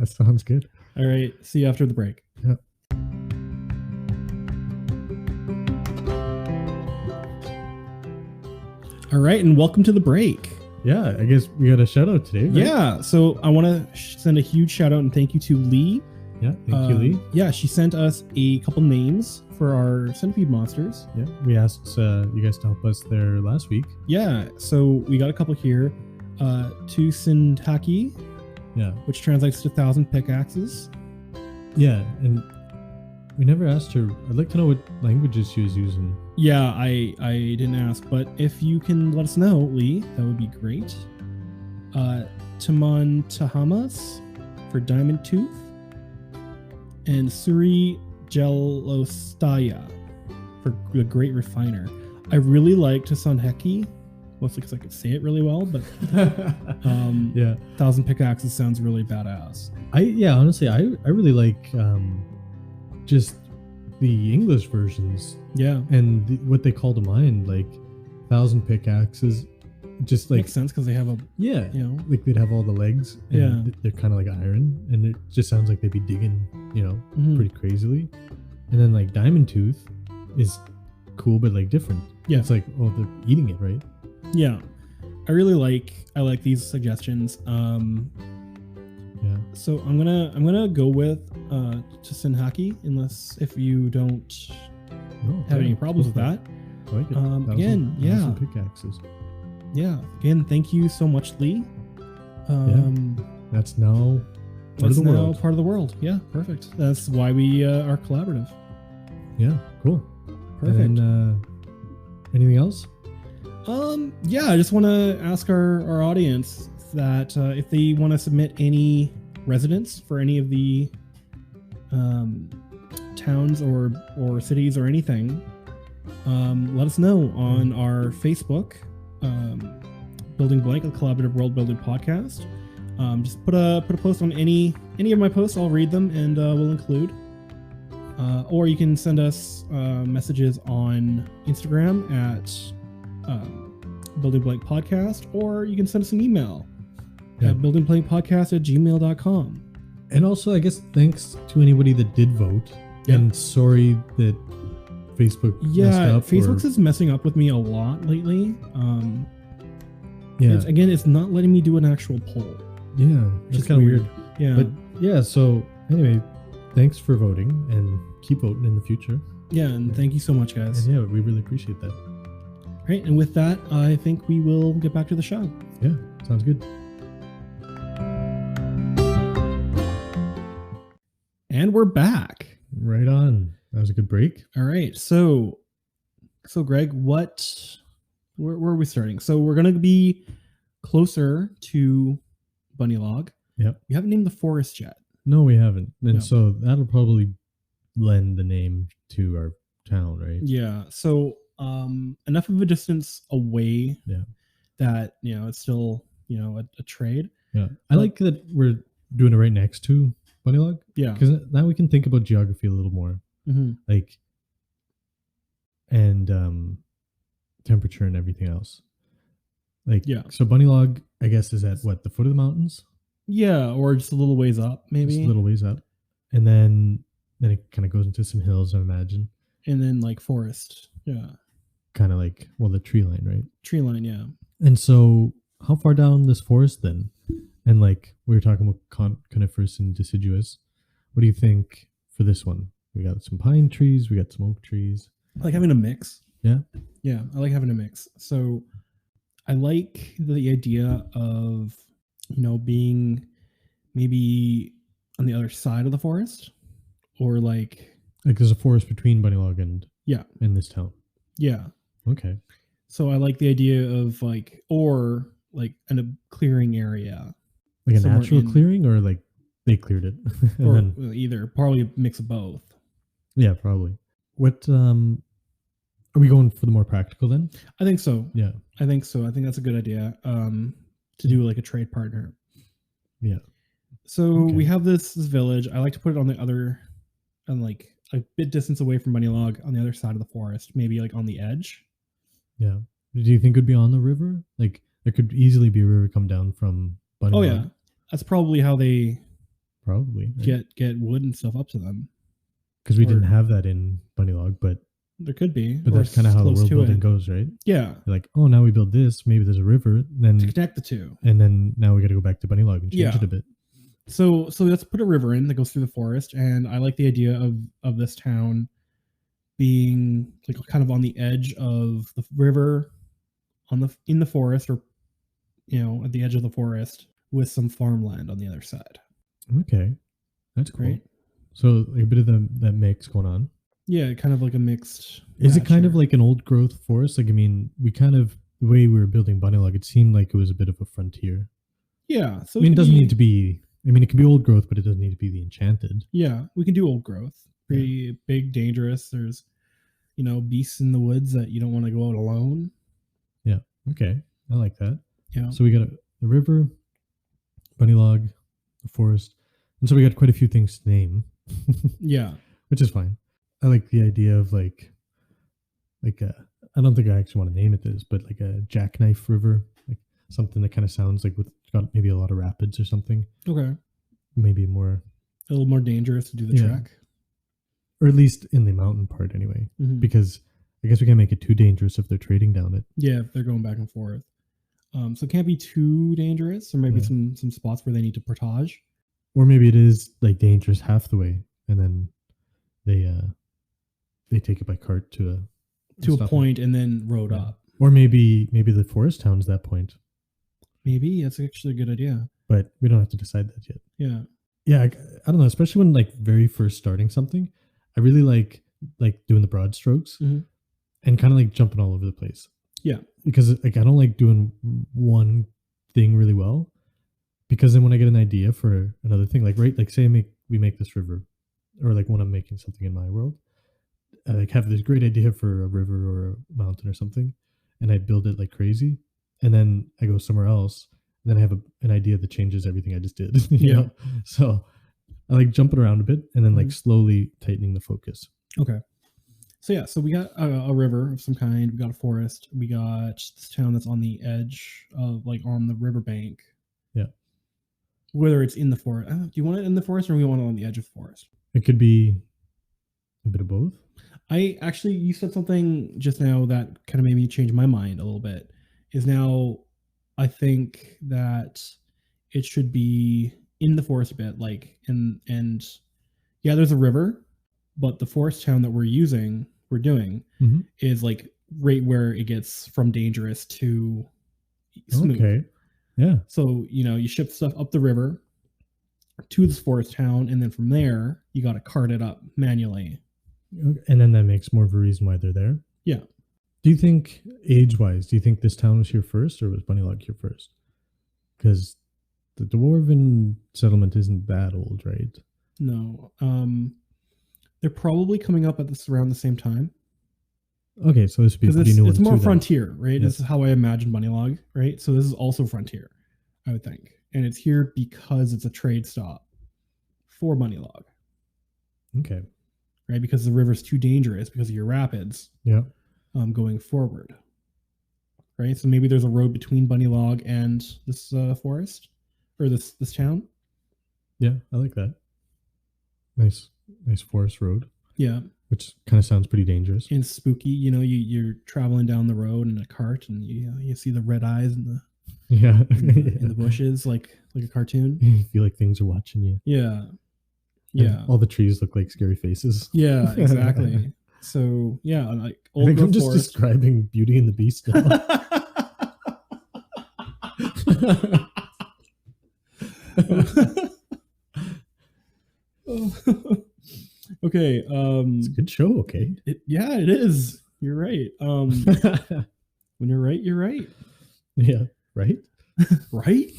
[SPEAKER 2] Sounds good.
[SPEAKER 1] All right. See you after the break.
[SPEAKER 2] Yeah.
[SPEAKER 1] All right, and welcome to the break.
[SPEAKER 2] Yeah. I guess we got a shout out today. Right?
[SPEAKER 1] Yeah. So I want to send a huge shout out and thank you to Lee.
[SPEAKER 2] Yeah. Thank you, Lee.
[SPEAKER 1] Yeah, she sent us a couple names for our centipede monsters.
[SPEAKER 2] Yeah. We asked you guys to help us there last week.
[SPEAKER 1] Yeah, so we got a couple here. Tusintaki,
[SPEAKER 2] Yeah.
[SPEAKER 1] which translates to 1,000 pickaxes.
[SPEAKER 2] Yeah. And we never asked her. I'd like to know what languages she was using.
[SPEAKER 1] Yeah, I didn't ask, but if you can let us know, Lee, that would be great. Taman Tahamas for Diamond Tooth, and Suri Gelostaya for the Great Refiner. I really like Tusanheki, mostly because I could say it really well, but
[SPEAKER 2] Yeah.
[SPEAKER 1] 1,000 pickaxes sounds really badass.
[SPEAKER 2] Honestly, I really like just the English versions
[SPEAKER 1] Yeah,
[SPEAKER 2] and what they call to mind, like 1,000 pickaxes. Just like
[SPEAKER 1] makes sense because they have a,
[SPEAKER 2] yeah,
[SPEAKER 1] like
[SPEAKER 2] they'd have all the legs. And
[SPEAKER 1] Yeah.
[SPEAKER 2] they're kind of like iron, and it just sounds like they'd be digging,
[SPEAKER 1] mhm.
[SPEAKER 2] pretty crazily. And then like Diamond Tooth is cool, but like different.
[SPEAKER 1] Yeah.
[SPEAKER 2] It's like, oh, they're eating it, right?
[SPEAKER 1] Yeah, I like these suggestions.
[SPEAKER 2] Yeah.
[SPEAKER 1] So I'm gonna go with Tusanhaki, unless if you don't
[SPEAKER 2] No,
[SPEAKER 1] have
[SPEAKER 2] yeah,
[SPEAKER 1] any problems with
[SPEAKER 2] go for
[SPEAKER 1] that.
[SPEAKER 2] I like it.
[SPEAKER 1] Again, yeah.
[SPEAKER 2] Pickaxes.
[SPEAKER 1] Yeah. Again, thank you so much, Lee.
[SPEAKER 2] That's now part of the world.
[SPEAKER 1] Part of the world. Yeah, perfect. That's why we are collaborative.
[SPEAKER 2] Yeah, cool.
[SPEAKER 1] Perfect.
[SPEAKER 2] And anything else?
[SPEAKER 1] Yeah, I just want to ask our audience that if they want to submit any residents for any of the towns or cities or anything, let us know on our Facebook, Building Blank, a collaborative world building podcast. Just put a post on any of my posts. I'll read them and we'll include. Or you can send us messages on Instagram at Building Blank Podcast, or you can send us an email at buildingblankpodcast@gmail.com.
[SPEAKER 2] And also, I guess thanks to anybody that did vote.
[SPEAKER 1] Yeah.
[SPEAKER 2] And sorry that Facebook messed up.
[SPEAKER 1] Facebook's is messing up with me a lot lately.
[SPEAKER 2] Yeah.
[SPEAKER 1] It's not letting me do an actual poll.
[SPEAKER 2] Yeah. It's kind of weird.
[SPEAKER 1] Yeah.
[SPEAKER 2] But yeah, so anyway, thanks for voting and keep voting in the future.
[SPEAKER 1] Yeah, and thank you so much, guys.
[SPEAKER 2] And yeah, we really appreciate that.
[SPEAKER 1] Right, and with that, I think we will get back to the show.
[SPEAKER 2] Yeah, sounds good.
[SPEAKER 1] And we're back.
[SPEAKER 2] Right on. That was a good break.
[SPEAKER 1] All right. So Greg, where are we starting? So we're going to be closer to Bunny Log.
[SPEAKER 2] Yep.
[SPEAKER 1] We haven't named the forest yet.
[SPEAKER 2] No, we haven't. And
[SPEAKER 1] No.
[SPEAKER 2] so that'll probably lend the name to our town, right?
[SPEAKER 1] Yeah. So enough of a distance away that, it's still, a trade.
[SPEAKER 2] Yeah. I like that we're doing it right next to Bunny Log.
[SPEAKER 1] Yeah.
[SPEAKER 2] Because now we can think about geography a little more.
[SPEAKER 1] Mm-hmm.
[SPEAKER 2] Like, and temperature and everything else. Like,
[SPEAKER 1] yeah.
[SPEAKER 2] So Bunny Log, I guess, is at what, the foot of the mountains?
[SPEAKER 1] Yeah, or just a little ways up, maybe.
[SPEAKER 2] Just a little ways up. And then it kind of goes into some hills, I imagine.
[SPEAKER 1] And then like forest. Yeah.
[SPEAKER 2] Kind of like, well, the tree line, right?
[SPEAKER 1] Tree line, yeah.
[SPEAKER 2] And so how far down this forest then? And like we were talking about coniferous and deciduous. What do you think for this one? We got some pine trees, we got some oak trees.
[SPEAKER 1] I like having a mix.
[SPEAKER 2] Yeah?
[SPEAKER 1] Yeah, I like having a mix. So I like the idea of, being maybe on the other side of the forest, or like
[SPEAKER 2] there's a forest between Bunny Log and this town.
[SPEAKER 1] Yeah.
[SPEAKER 2] Okay.
[SPEAKER 1] So I like the idea of or in a clearing area.
[SPEAKER 2] Like a natural clearing, or like they cleared it?
[SPEAKER 1] Or then, either. Probably a mix of both. Yeah,
[SPEAKER 2] probably. What are we going for the more practical then?
[SPEAKER 1] I think so.
[SPEAKER 2] Yeah.
[SPEAKER 1] I think so. I think that's a good idea. To do like a trade partner.
[SPEAKER 2] Yeah.
[SPEAKER 1] So we have this village. I like to put it on the other, and like a bit distance away from Bunny Log, on the other side of the forest, maybe like on the edge.
[SPEAKER 2] Yeah. Do you think it would be on the river? Like there could easily be a river come down from Bunny Log.
[SPEAKER 1] Yeah. That's probably how they
[SPEAKER 2] probably
[SPEAKER 1] get wood and stuff up to them.
[SPEAKER 2] Because we didn't have that in Bunny Log, but
[SPEAKER 1] there could be.
[SPEAKER 2] But that's kind of how the world building goes, right?
[SPEAKER 1] Yeah.
[SPEAKER 2] They're like, oh, now we build this. Maybe there's a river. Then
[SPEAKER 1] to connect the two.
[SPEAKER 2] And then now we got to go back to Bunny Log and change it a bit.
[SPEAKER 1] So let's put a river in that goes through the forest, and I like the idea of this town being like kind of on the edge of the river, in the forest, or at the edge of the forest, with some farmland on the other side.
[SPEAKER 2] Okay, that's cool.
[SPEAKER 1] Great.
[SPEAKER 2] So like a bit of that mix going on.
[SPEAKER 1] Yeah, kind of like a mixed.
[SPEAKER 2] Is it kind of like an old growth forest? Like, I mean, the way we were building Bunny Log, it seemed like it was a bit of a frontier.
[SPEAKER 1] Yeah. So
[SPEAKER 2] I mean, it doesn't need to be. I mean, it can be old growth, but it doesn't need to be the enchanted.
[SPEAKER 1] Yeah, we can do old growth. Pretty big, dangerous. There's, beasts in the woods that you don't want to go out alone.
[SPEAKER 2] Yeah. Okay. I like that.
[SPEAKER 1] Yeah.
[SPEAKER 2] So we got the river, Bunny Log, the forest, and so we got quite a few things to name.
[SPEAKER 1] Yeah.
[SPEAKER 2] Which is fine. I like the idea of like I don't think I actually want to name it this, but like a jackknife river, like something that kind of sounds like got maybe a lot of rapids or something.
[SPEAKER 1] Okay.
[SPEAKER 2] Maybe a
[SPEAKER 1] little more dangerous to do the trek.
[SPEAKER 2] Or at least in the mountain part anyway, because I guess we can't make it too dangerous if they're trading down it.
[SPEAKER 1] Yeah, if they're going back and forth. So it can't be too dangerous, or maybe some spots where they need to portage.
[SPEAKER 2] Or maybe it is like dangerous half the way, and then they take it by cart to
[SPEAKER 1] to a
[SPEAKER 2] Stop
[SPEAKER 1] point and then road
[SPEAKER 2] Yeah.
[SPEAKER 1] up.
[SPEAKER 2] Or maybe the forest town's that point,
[SPEAKER 1] Maybe that's actually a good idea.
[SPEAKER 2] but we don't have to decide that yet.
[SPEAKER 1] Yeah.
[SPEAKER 2] Yeah, I don't know. Especially when like very first starting something, I really like doing the broad strokes
[SPEAKER 1] Mhm.
[SPEAKER 2] and kind of like jumping all over the place.
[SPEAKER 1] Yeah.
[SPEAKER 2] Because like I don't like doing one thing really well, because then when I get an idea for another thing, like right, like say we make this river, or like when I'm making something in my world, I like have this great idea for a river or a mountain or something, and I build it like crazy, and then I go somewhere else, and then I have an idea that changes everything I just did. You
[SPEAKER 1] Yeah.
[SPEAKER 2] know? So I like jumping around a bit and then like
[SPEAKER 1] Mhm.
[SPEAKER 2] slowly tightening the focus.
[SPEAKER 1] Okay. So yeah, so we got a river of some kind. We got a forest. We got this town that's on the edge of like on the riverbank.
[SPEAKER 2] Yeah.
[SPEAKER 1] Whether it's in the forest, do you want it in the forest or we want it on the edge of the forest?
[SPEAKER 2] It could be a bit of both.
[SPEAKER 1] I actually, you said something just now that kind of made me change my mind a little bit. Is now, I think that it should be in the forest a bit, like and yeah, there's a river, but the forest town that we're doing
[SPEAKER 2] Mm-hmm.
[SPEAKER 1] is like right where it gets from dangerous to smooth.
[SPEAKER 2] Okay. Yeah.
[SPEAKER 1] So you ship stuff up the river to this forest town, and then from there you got to cart it up manually.
[SPEAKER 2] And then that makes more of a reason why they're there.
[SPEAKER 1] Yeah.
[SPEAKER 2] Do you think, age-wise, do you think this town was here first, or was Bunnylog here first? Because the dwarven settlement isn't that old, right?
[SPEAKER 1] No. They're probably coming up at this around the same time
[SPEAKER 2] Okay, so this would be a
[SPEAKER 1] because
[SPEAKER 2] pretty new
[SPEAKER 1] it's
[SPEAKER 2] one
[SPEAKER 1] more
[SPEAKER 2] too, then.
[SPEAKER 1] frontier, right?
[SPEAKER 2] Yes.
[SPEAKER 1] This is how I imagine Bunnylog, right? So this is also frontier, I would think, and it's here because it's a trade stop for Bunnylog,
[SPEAKER 2] Okay.
[SPEAKER 1] right? Because the river's too dangerous because of your rapids.
[SPEAKER 2] Yeah.
[SPEAKER 1] Going forward, right? So maybe there's a road between Bunnylog and this forest or this town.
[SPEAKER 2] Yeah, I like that. Nice forest road,
[SPEAKER 1] Yeah,
[SPEAKER 2] which kind of sounds pretty dangerous.
[SPEAKER 1] and spooky. You're traveling down the road in a cart, and you see the red eyes in
[SPEAKER 2] Yeah.
[SPEAKER 1] the bushes, like a cartoon.
[SPEAKER 2] You feel like things are watching you.
[SPEAKER 1] Yeah,
[SPEAKER 2] And
[SPEAKER 1] yeah,
[SPEAKER 2] all the trees look like scary faces.
[SPEAKER 1] yeah, exactly. So yeah, like
[SPEAKER 2] I think I'm just
[SPEAKER 1] forest.
[SPEAKER 2] describing Beauty and the Beast now.
[SPEAKER 1] Okay.
[SPEAKER 2] It's a good show, okay?
[SPEAKER 1] Yeah, it is. You're right. When you're right, you're right.
[SPEAKER 2] Yeah, right?
[SPEAKER 1] Right?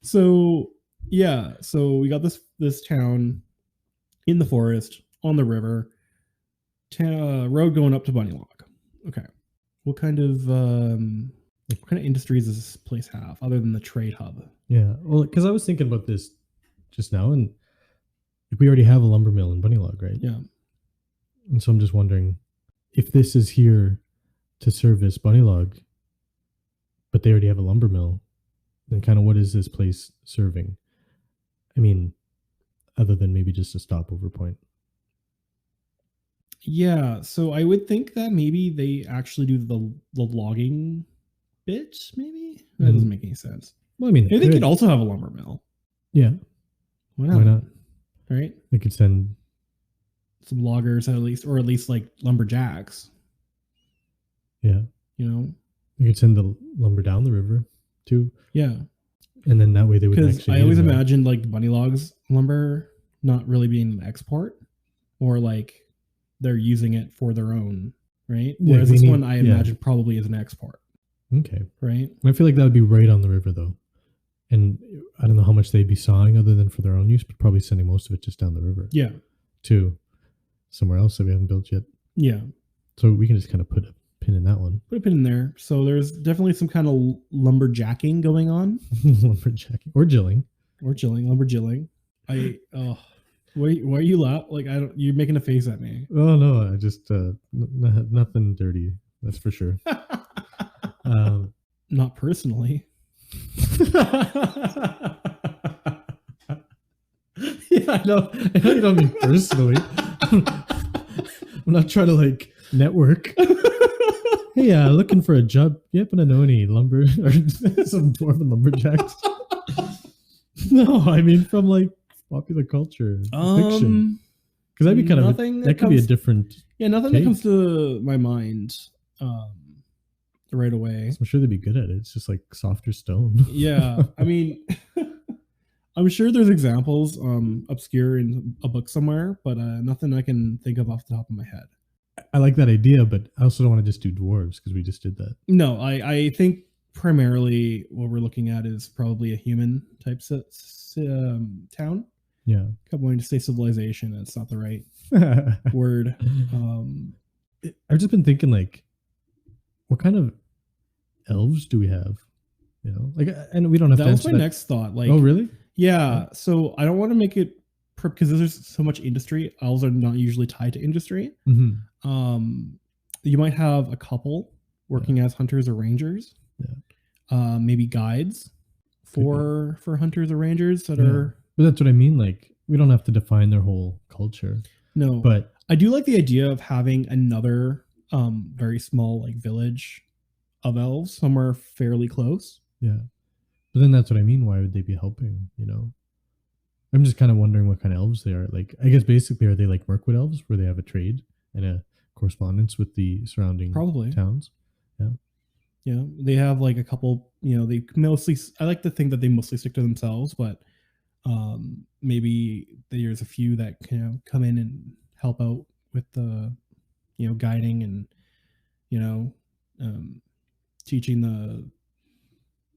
[SPEAKER 1] So yeah, so we got this town in the forest on the river, road going up to Bunnylog. Okay, what kind of industries does this place have other than the trade hub?
[SPEAKER 2] Yeah, well, because I was thinking about this just now, and we already have a lumber mill in Bunnylog, right?
[SPEAKER 1] Yeah,
[SPEAKER 2] And so I'm just wondering if this is here to service Bunnylog, but they already have a lumber mill, then kind of what is this place serving? I mean, other than maybe just a stopover point.
[SPEAKER 1] yeah. So I would think that maybe they actually do the logging bit. Maybe that doesn't make any sense.
[SPEAKER 2] Well, I mean,
[SPEAKER 1] They could also have a lumber mill.
[SPEAKER 2] yeah,
[SPEAKER 1] Why not?
[SPEAKER 2] why not?
[SPEAKER 1] Right?
[SPEAKER 2] They could send,
[SPEAKER 1] Some loggers at least like lumberjacks.
[SPEAKER 2] yeah, they could send the lumber down the river too,
[SPEAKER 1] Yeah.
[SPEAKER 2] and then that way they would
[SPEAKER 1] Because
[SPEAKER 2] actually.
[SPEAKER 1] I always
[SPEAKER 2] need to-
[SPEAKER 1] imagined like Bunnylog's lumber not really being an export, or like they're using it for their own, right?
[SPEAKER 2] Yeah,
[SPEAKER 1] Whereas
[SPEAKER 2] they
[SPEAKER 1] this
[SPEAKER 2] need-
[SPEAKER 1] one I
[SPEAKER 2] yeah.
[SPEAKER 1] imagine probably is an export,
[SPEAKER 2] Okay,
[SPEAKER 1] right?
[SPEAKER 2] I feel like that would be right on the river though, and I don't know how much they'd be sawing other than for their own use, but probably sending most of it just down the river
[SPEAKER 1] Yeah.
[SPEAKER 2] to somewhere else that we haven't built yet.
[SPEAKER 1] Yeah.
[SPEAKER 2] So we can just kind of put a pin in that one.
[SPEAKER 1] Put a pin in there. So there's definitely some kind of lumberjacking going on,
[SPEAKER 2] Lumberjacking or jilling.
[SPEAKER 1] or lumberjilling. Why are you laugh? Like you're making a face at me.
[SPEAKER 2] Oh no, I just nothing dirty. That's for sure.
[SPEAKER 1] Not personally.
[SPEAKER 2] Yeah, I know you don't mean personally. I'm not trying to like network. Hey, looking for a job. Yep, and I know any lumber or some dwarven lumberjacks. No, I mean from like popular culture, fiction. Because that'd be kind of
[SPEAKER 1] Nothing
[SPEAKER 2] that could be a
[SPEAKER 1] comes-
[SPEAKER 2] different.
[SPEAKER 1] Yeah, nothing that comes to my mind right away.
[SPEAKER 2] I'm sure they'd be good at it. It's just like softer stone.
[SPEAKER 1] Yeah, I mean, I'm sure there's examples obscure in a book somewhere, but nothing I can think of off the top of my head.
[SPEAKER 2] I like that idea, but I also don't want to just do dwarves because we just did that.
[SPEAKER 1] No, I think primarily what we're looking at is probably a human type town.
[SPEAKER 2] Yeah.
[SPEAKER 1] I'm going to say civilization. It's not the right word.
[SPEAKER 2] I've just been thinking, like, what kind of elves do we have? You know, like, and we don't have
[SPEAKER 1] That
[SPEAKER 2] to
[SPEAKER 1] was
[SPEAKER 2] answer
[SPEAKER 1] my
[SPEAKER 2] that.
[SPEAKER 1] next thought. Like,
[SPEAKER 2] Oh, really?
[SPEAKER 1] yeah. So I don't want to make it because there's so much industry. Elves are not usually tied to industry.
[SPEAKER 2] Mm-hmm.
[SPEAKER 1] You might have a couple working as hunters or rangers.
[SPEAKER 2] Yeah.
[SPEAKER 1] Maybe guides for hunters or rangers that are.
[SPEAKER 2] But that's what I mean. Like, we don't have to define their whole culture.
[SPEAKER 1] No,
[SPEAKER 2] But
[SPEAKER 1] I do like the idea of having another very small like village of elves somewhere fairly close.
[SPEAKER 2] yeah. But then that's what I mean. Why would they be helping? You know, I'm just kind of wondering what kind of elves they are. Like, I guess basically, are they like Mirkwood elves, where they have a trade and a correspondence with the surrounding
[SPEAKER 1] Probably.
[SPEAKER 2] towns?
[SPEAKER 1] Yeah, they have like a couple. You know, they mostly. I like to think that they mostly stick to themselves, but maybe there's a few that can come in and help out with the, guiding and, teaching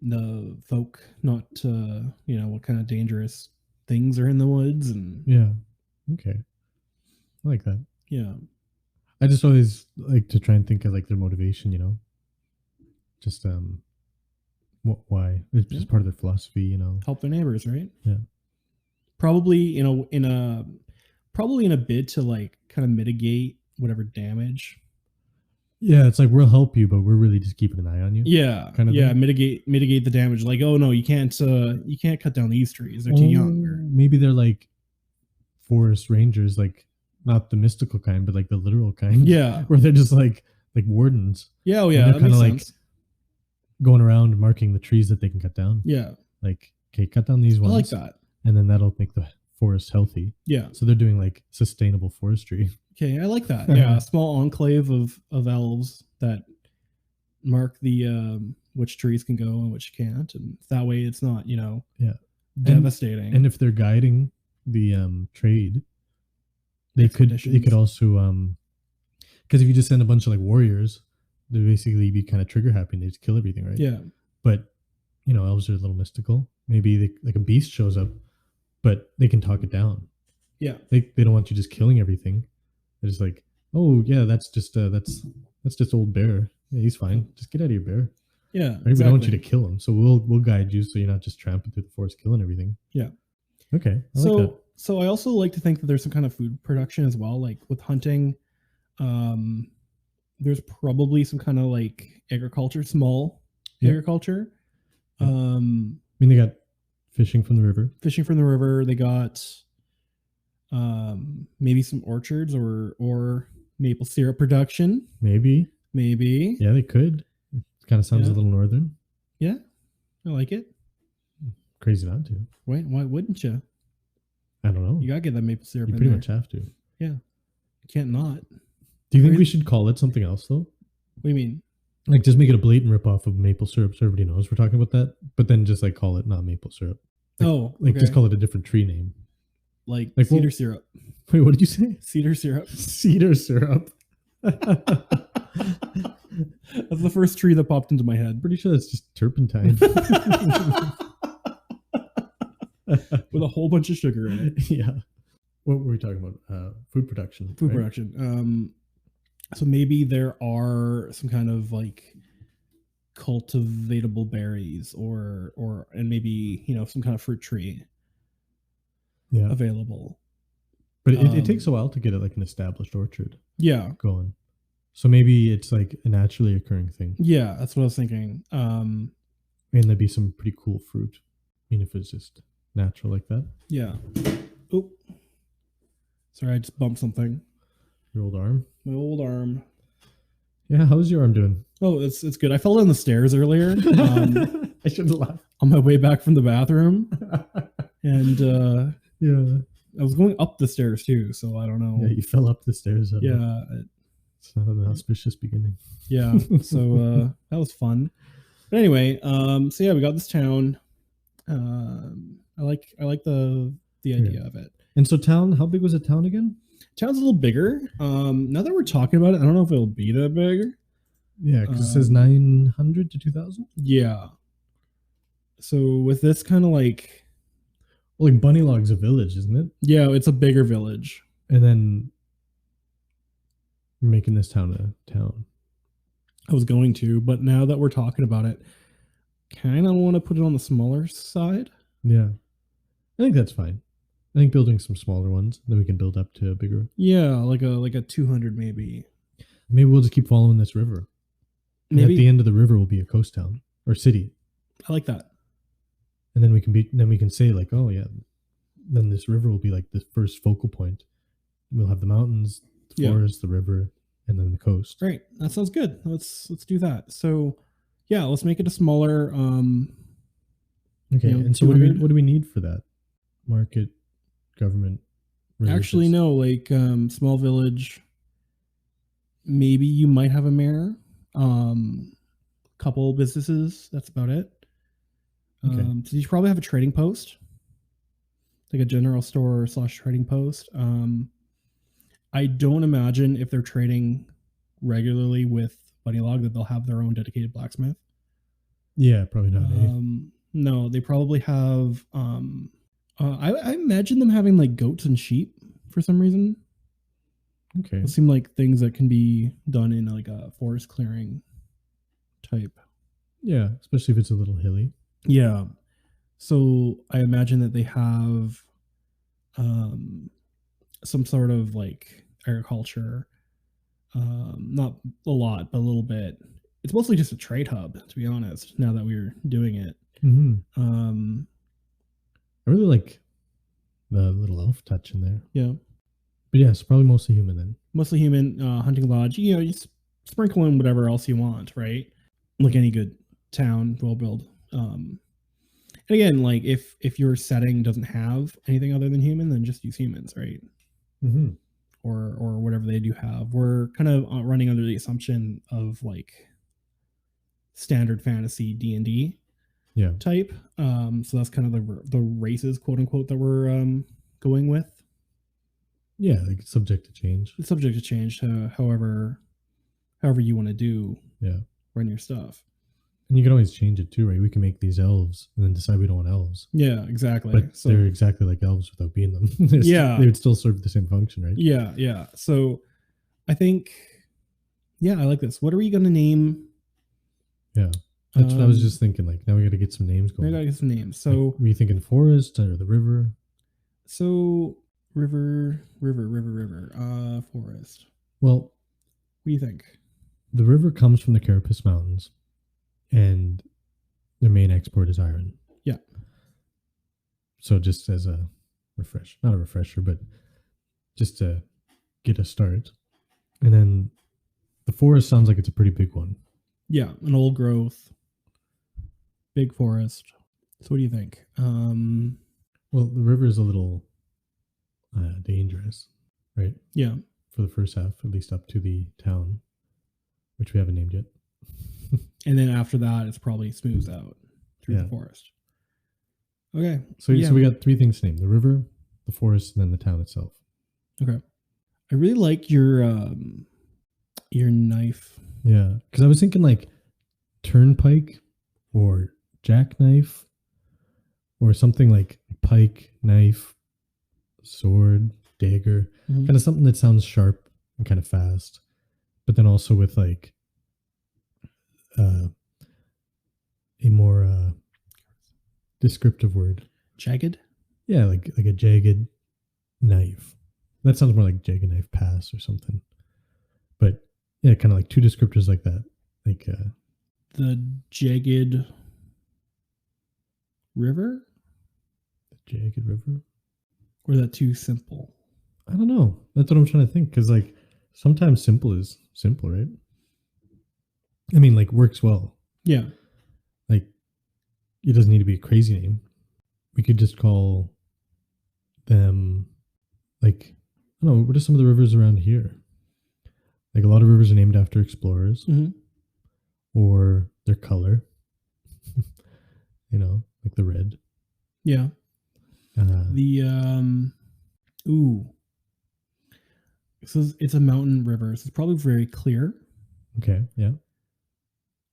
[SPEAKER 1] the folk not to, what kind of dangerous things are in the woods and
[SPEAKER 2] Yeah. Okay. I like that.
[SPEAKER 1] yeah.
[SPEAKER 2] I just always like to try and think of like their motivation, you know, just why it's just part of their philosophy, you know.
[SPEAKER 1] Help their neighbors, right?
[SPEAKER 2] Yeah.
[SPEAKER 1] Probably in a bid to like kind of mitigate whatever damage.
[SPEAKER 2] Yeah, it's like we'll help you, but we're really just keeping an eye on you.
[SPEAKER 1] Yeah,
[SPEAKER 2] Kind of
[SPEAKER 1] yeah.
[SPEAKER 2] thing?
[SPEAKER 1] Mitigate the damage. Like, oh no, you can't cut down these trees. They're too young. Or,
[SPEAKER 2] Maybe they're like forest rangers, like not the mystical kind, but like the literal kind.
[SPEAKER 1] yeah,
[SPEAKER 2] Where they're just like wardens
[SPEAKER 1] yeah, oh
[SPEAKER 2] And
[SPEAKER 1] yeah.
[SPEAKER 2] they're
[SPEAKER 1] That makes
[SPEAKER 2] kinda like-
[SPEAKER 1] sense.
[SPEAKER 2] going around marking the trees that they can cut down.
[SPEAKER 1] Yeah,
[SPEAKER 2] Like, okay, cut down these
[SPEAKER 1] I
[SPEAKER 2] ones.
[SPEAKER 1] like that.
[SPEAKER 2] And then that'll make the forest healthy.
[SPEAKER 1] Yeah.
[SPEAKER 2] So they're doing like sustainable forestry.
[SPEAKER 1] Okay, I like that. Yeah, a small enclave of elves that mark the which trees can go and which can't, and that way it's not
[SPEAKER 2] Yeah.
[SPEAKER 1] devastating.
[SPEAKER 2] And if they're guiding the trade, they could
[SPEAKER 1] Expeditions.
[SPEAKER 2] also because if you just send a bunch of like warriors, they basically be kind of trigger happy and they just kill everything, right?
[SPEAKER 1] yeah,
[SPEAKER 2] But elves are a little mystical. Maybe like a beast shows up, but they can talk it down.
[SPEAKER 1] yeah,
[SPEAKER 2] They don't want you just killing everything. They're just like, oh yeah, that's just old bear. Yeah, he's fine. Just get out of your bear.
[SPEAKER 1] yeah.
[SPEAKER 2] Right? We don't want you to kill him, so we'll guide you so you're not just tramping through the forest killing everything.
[SPEAKER 1] Yeah.
[SPEAKER 2] Okay. I like that.
[SPEAKER 1] So I also like to think that there's some kind of food production as well, like with hunting. There's probably some kind of like agriculture, small
[SPEAKER 2] Yeah.
[SPEAKER 1] agriculture.
[SPEAKER 2] Yeah. I mean, they got fishing from the river.
[SPEAKER 1] Fishing from the river. They got maybe some orchards or maple syrup production.
[SPEAKER 2] Maybe.
[SPEAKER 1] Maybe.
[SPEAKER 2] Yeah, they could. It kind of sounds
[SPEAKER 1] Yeah.
[SPEAKER 2] a little northern.
[SPEAKER 1] Yeah. I like it.
[SPEAKER 2] Crazy not to.
[SPEAKER 1] Why wouldn't you?
[SPEAKER 2] I don't know.
[SPEAKER 1] You gotta get that maple syrup
[SPEAKER 2] You
[SPEAKER 1] in
[SPEAKER 2] pretty
[SPEAKER 1] there.
[SPEAKER 2] much have to.
[SPEAKER 1] You can't not.
[SPEAKER 2] Do you think
[SPEAKER 1] Really?
[SPEAKER 2] we should call it something else though?
[SPEAKER 1] What do you mean?
[SPEAKER 2] Like just make it a blatant ripoff of maple syrup so everybody knows we're talking about that, but then just like call it not maple syrup. Like just call it a different tree name.
[SPEAKER 1] like
[SPEAKER 2] like,
[SPEAKER 1] cedar
[SPEAKER 2] well-
[SPEAKER 1] syrup.
[SPEAKER 2] Wait, what did you say?
[SPEAKER 1] Cedar syrup.
[SPEAKER 2] Cedar syrup.
[SPEAKER 1] That's the first tree that popped into my head.
[SPEAKER 2] Pretty sure that's just turpentine.
[SPEAKER 1] With a whole bunch of sugar in it.
[SPEAKER 2] Yeah. What were we talking about? Food production.
[SPEAKER 1] Food
[SPEAKER 2] right?
[SPEAKER 1] production. So maybe there are some kind of like cultivatable berries or and maybe some kind of fruit tree
[SPEAKER 2] Yeah.
[SPEAKER 1] available.
[SPEAKER 2] But it
[SPEAKER 1] Um,
[SPEAKER 2] takes a while to get it like an established orchard
[SPEAKER 1] Yeah.
[SPEAKER 2] going. So maybe it's like a naturally occurring thing.
[SPEAKER 1] Yeah, that's what I was thinking.
[SPEAKER 2] And there'd be some pretty cool fruit. I mean, if it's just natural like that.
[SPEAKER 1] Yeah. Oh. Sorry, I just bumped something.
[SPEAKER 2] Your old arm.
[SPEAKER 1] My old arm.
[SPEAKER 2] Yeah, how's your arm doing?
[SPEAKER 1] Oh, it's good. I fell down the stairs earlier
[SPEAKER 2] I should have laughed.
[SPEAKER 1] on my way back from the bathroom, and
[SPEAKER 2] Yeah.
[SPEAKER 1] I was going up the stairs too, so I don't know.
[SPEAKER 2] Yeah, you fell up the stairs.
[SPEAKER 1] Yeah,
[SPEAKER 2] It's not an auspicious beginning.
[SPEAKER 1] yeah. So that was fun. But anyway, so yeah, we got this town. I like the idea of it.
[SPEAKER 2] And so town, how big was the town again?
[SPEAKER 1] Town's a little bigger. Now that we're talking about it, I don't know if it'll be that big.
[SPEAKER 2] Yeah, because it says 900 to 2,000.
[SPEAKER 1] Yeah. So with this kind of like,
[SPEAKER 2] Well, like Bunnylog's a village, isn't it?
[SPEAKER 1] yeah, it's a bigger village.
[SPEAKER 2] And then we're making this town a town.
[SPEAKER 1] I was going to, but now that we're talking about it, kind of want to put it on the smaller side.
[SPEAKER 2] Yeah, I think that's fine. I think building some smaller ones, then we can build up to a bigger.
[SPEAKER 1] Yeah, like a 200 maybe.
[SPEAKER 2] Maybe we'll just keep following this river. And
[SPEAKER 1] Maybe
[SPEAKER 2] at the end of the river will be a coast town or city,
[SPEAKER 1] I like that.
[SPEAKER 2] and then we can say like, oh yeah, then this river will be like the first focal point. We'll have the mountains, the
[SPEAKER 1] Yeah.
[SPEAKER 2] forest, the river, and then the coast.
[SPEAKER 1] Great, that sounds good. Let's do that. So yeah, let's make it a smaller.
[SPEAKER 2] Okay,
[SPEAKER 1] You know,
[SPEAKER 2] and so what
[SPEAKER 1] 200?
[SPEAKER 2] do we need for that? Market, government.
[SPEAKER 1] Actually,
[SPEAKER 2] religious?
[SPEAKER 1] no, like small village. Maybe you might have a mayor. Couple businesses. That's about it.
[SPEAKER 2] Okay.
[SPEAKER 1] So you should probably have a trading post, like a general store / trading post. I don't imagine if they're trading regularly with Bunnylog that they'll have their own dedicated blacksmith.
[SPEAKER 2] Yeah, probably not.
[SPEAKER 1] No, they probably have. I imagine them having like goats and sheep for some reason.
[SPEAKER 2] Okay.
[SPEAKER 1] It seem like things that can be done in like a forest clearing type.
[SPEAKER 2] Yeah, especially if it's a little hilly.
[SPEAKER 1] Yeah. So I imagine that they have some sort of like agriculture. Not a lot, but a little bit. It's mostly just a trade hub, to be honest, now that we're doing it.
[SPEAKER 2] Mm-hmm. I really like the little elf touch in there.
[SPEAKER 1] Yeah.
[SPEAKER 2] But yeah, it's probably mostly human then.
[SPEAKER 1] Mostly human, hunting lodge. You know, you sprinkle in whatever else you want, right? Like any good town, well built. And again, like if your setting doesn't have anything other than human, then just use humans, right?
[SPEAKER 2] Mm-hmm.
[SPEAKER 1] Or whatever they do have. We're kind of running under the assumption of like standard fantasy D&D
[SPEAKER 2] Yeah.
[SPEAKER 1] type. So that's kind of the races, quote unquote, that we're going with.
[SPEAKER 2] Yeah, like it's subject to change.
[SPEAKER 1] It's subject to change to however you want to do.
[SPEAKER 2] Yeah.
[SPEAKER 1] Run your stuff.
[SPEAKER 2] And you can always change it too, right? We can make these elves and then decide we don't want elves.
[SPEAKER 1] Yeah, exactly.
[SPEAKER 2] But
[SPEAKER 1] So
[SPEAKER 2] they're exactly like elves without being them.
[SPEAKER 1] Yeah.
[SPEAKER 2] They would still serve the same function, right?
[SPEAKER 1] yeah. So I think, yeah, I like this. What are we gonna name?
[SPEAKER 2] Yeah. That's what I was just thinking. Like, now we got to get some names
[SPEAKER 1] I
[SPEAKER 2] going.
[SPEAKER 1] gotta get some names.
[SPEAKER 2] Like,
[SPEAKER 1] So
[SPEAKER 2] were you thinking forest or the river?
[SPEAKER 1] river, forest.
[SPEAKER 2] Well,
[SPEAKER 1] What do you think?
[SPEAKER 2] the river comes from the Carapace Mountains, and their main export is iron.
[SPEAKER 1] Yeah.
[SPEAKER 2] So just as a not a refresher, but just to get a start. And then the forest sounds like it's a pretty big one.
[SPEAKER 1] Yeah, an old growth, big forest. So what do you think?
[SPEAKER 2] Well, the river is a little dangerous, right?
[SPEAKER 1] Yeah.
[SPEAKER 2] For the first half, at least up to the town, which we haven't named yet.
[SPEAKER 1] And then after that, it's probably smooths out through
[SPEAKER 2] Yeah.
[SPEAKER 1] the forest. Okay.
[SPEAKER 2] So
[SPEAKER 1] Yeah.
[SPEAKER 2] we got three things to name: the river, the forest, and then the town itself.
[SPEAKER 1] Okay. I really like your knife.
[SPEAKER 2] Yeah, because I was thinking like turnpike or jackknife or something like pike, knife, sword, dagger,
[SPEAKER 1] Mhm.
[SPEAKER 2] kind of something that sounds sharp and kind of fast, but then also with like a more descriptive word.
[SPEAKER 1] Jagged.
[SPEAKER 2] Yeah, like a jagged knife. That sounds more like jagged knife pass or something. But yeah, kind of like two descriptors like that. Like
[SPEAKER 1] The jagged river?
[SPEAKER 2] jagged river.
[SPEAKER 1] Or is that too simple?
[SPEAKER 2] I don't know. That's what I'm trying to think. Because like sometimes simple is simple, right? I mean, like works well.
[SPEAKER 1] Yeah.
[SPEAKER 2] Like it doesn't need to be a crazy name. We could just call them like, I don't know, what are some of the rivers around here? Like a lot of rivers are named after explorers
[SPEAKER 1] Mhm.
[SPEAKER 2] or their color, like the red.
[SPEAKER 1] Yeah.
[SPEAKER 2] Uh,
[SPEAKER 1] The ooh, it's a mountain river. So it's probably very clear.
[SPEAKER 2] okay, yeah,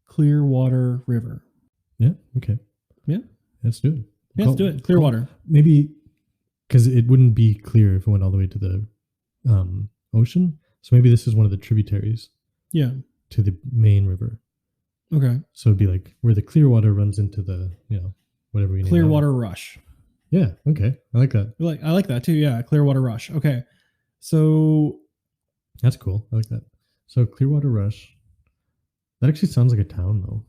[SPEAKER 1] Clearwater River.
[SPEAKER 2] yeah, okay,
[SPEAKER 1] Yeah.
[SPEAKER 2] let's do it.
[SPEAKER 1] Yeah, let's do it. Clearwater.
[SPEAKER 2] Maybe because it wouldn't be clear if it went all the way to the ocean. So maybe this is one of the tributaries
[SPEAKER 1] Yeah.
[SPEAKER 2] to the main river.
[SPEAKER 1] Okay.
[SPEAKER 2] So it'd be like where the Clearwater runs into the, whatever we name that one.
[SPEAKER 1] Clearwater Rush.
[SPEAKER 2] Yeah. Okay. I like that.
[SPEAKER 1] I like that too. Yeah. Clearwater Rush. Okay. So
[SPEAKER 2] That's cool. I like that. So Clearwater Rush. That actually sounds like a town though.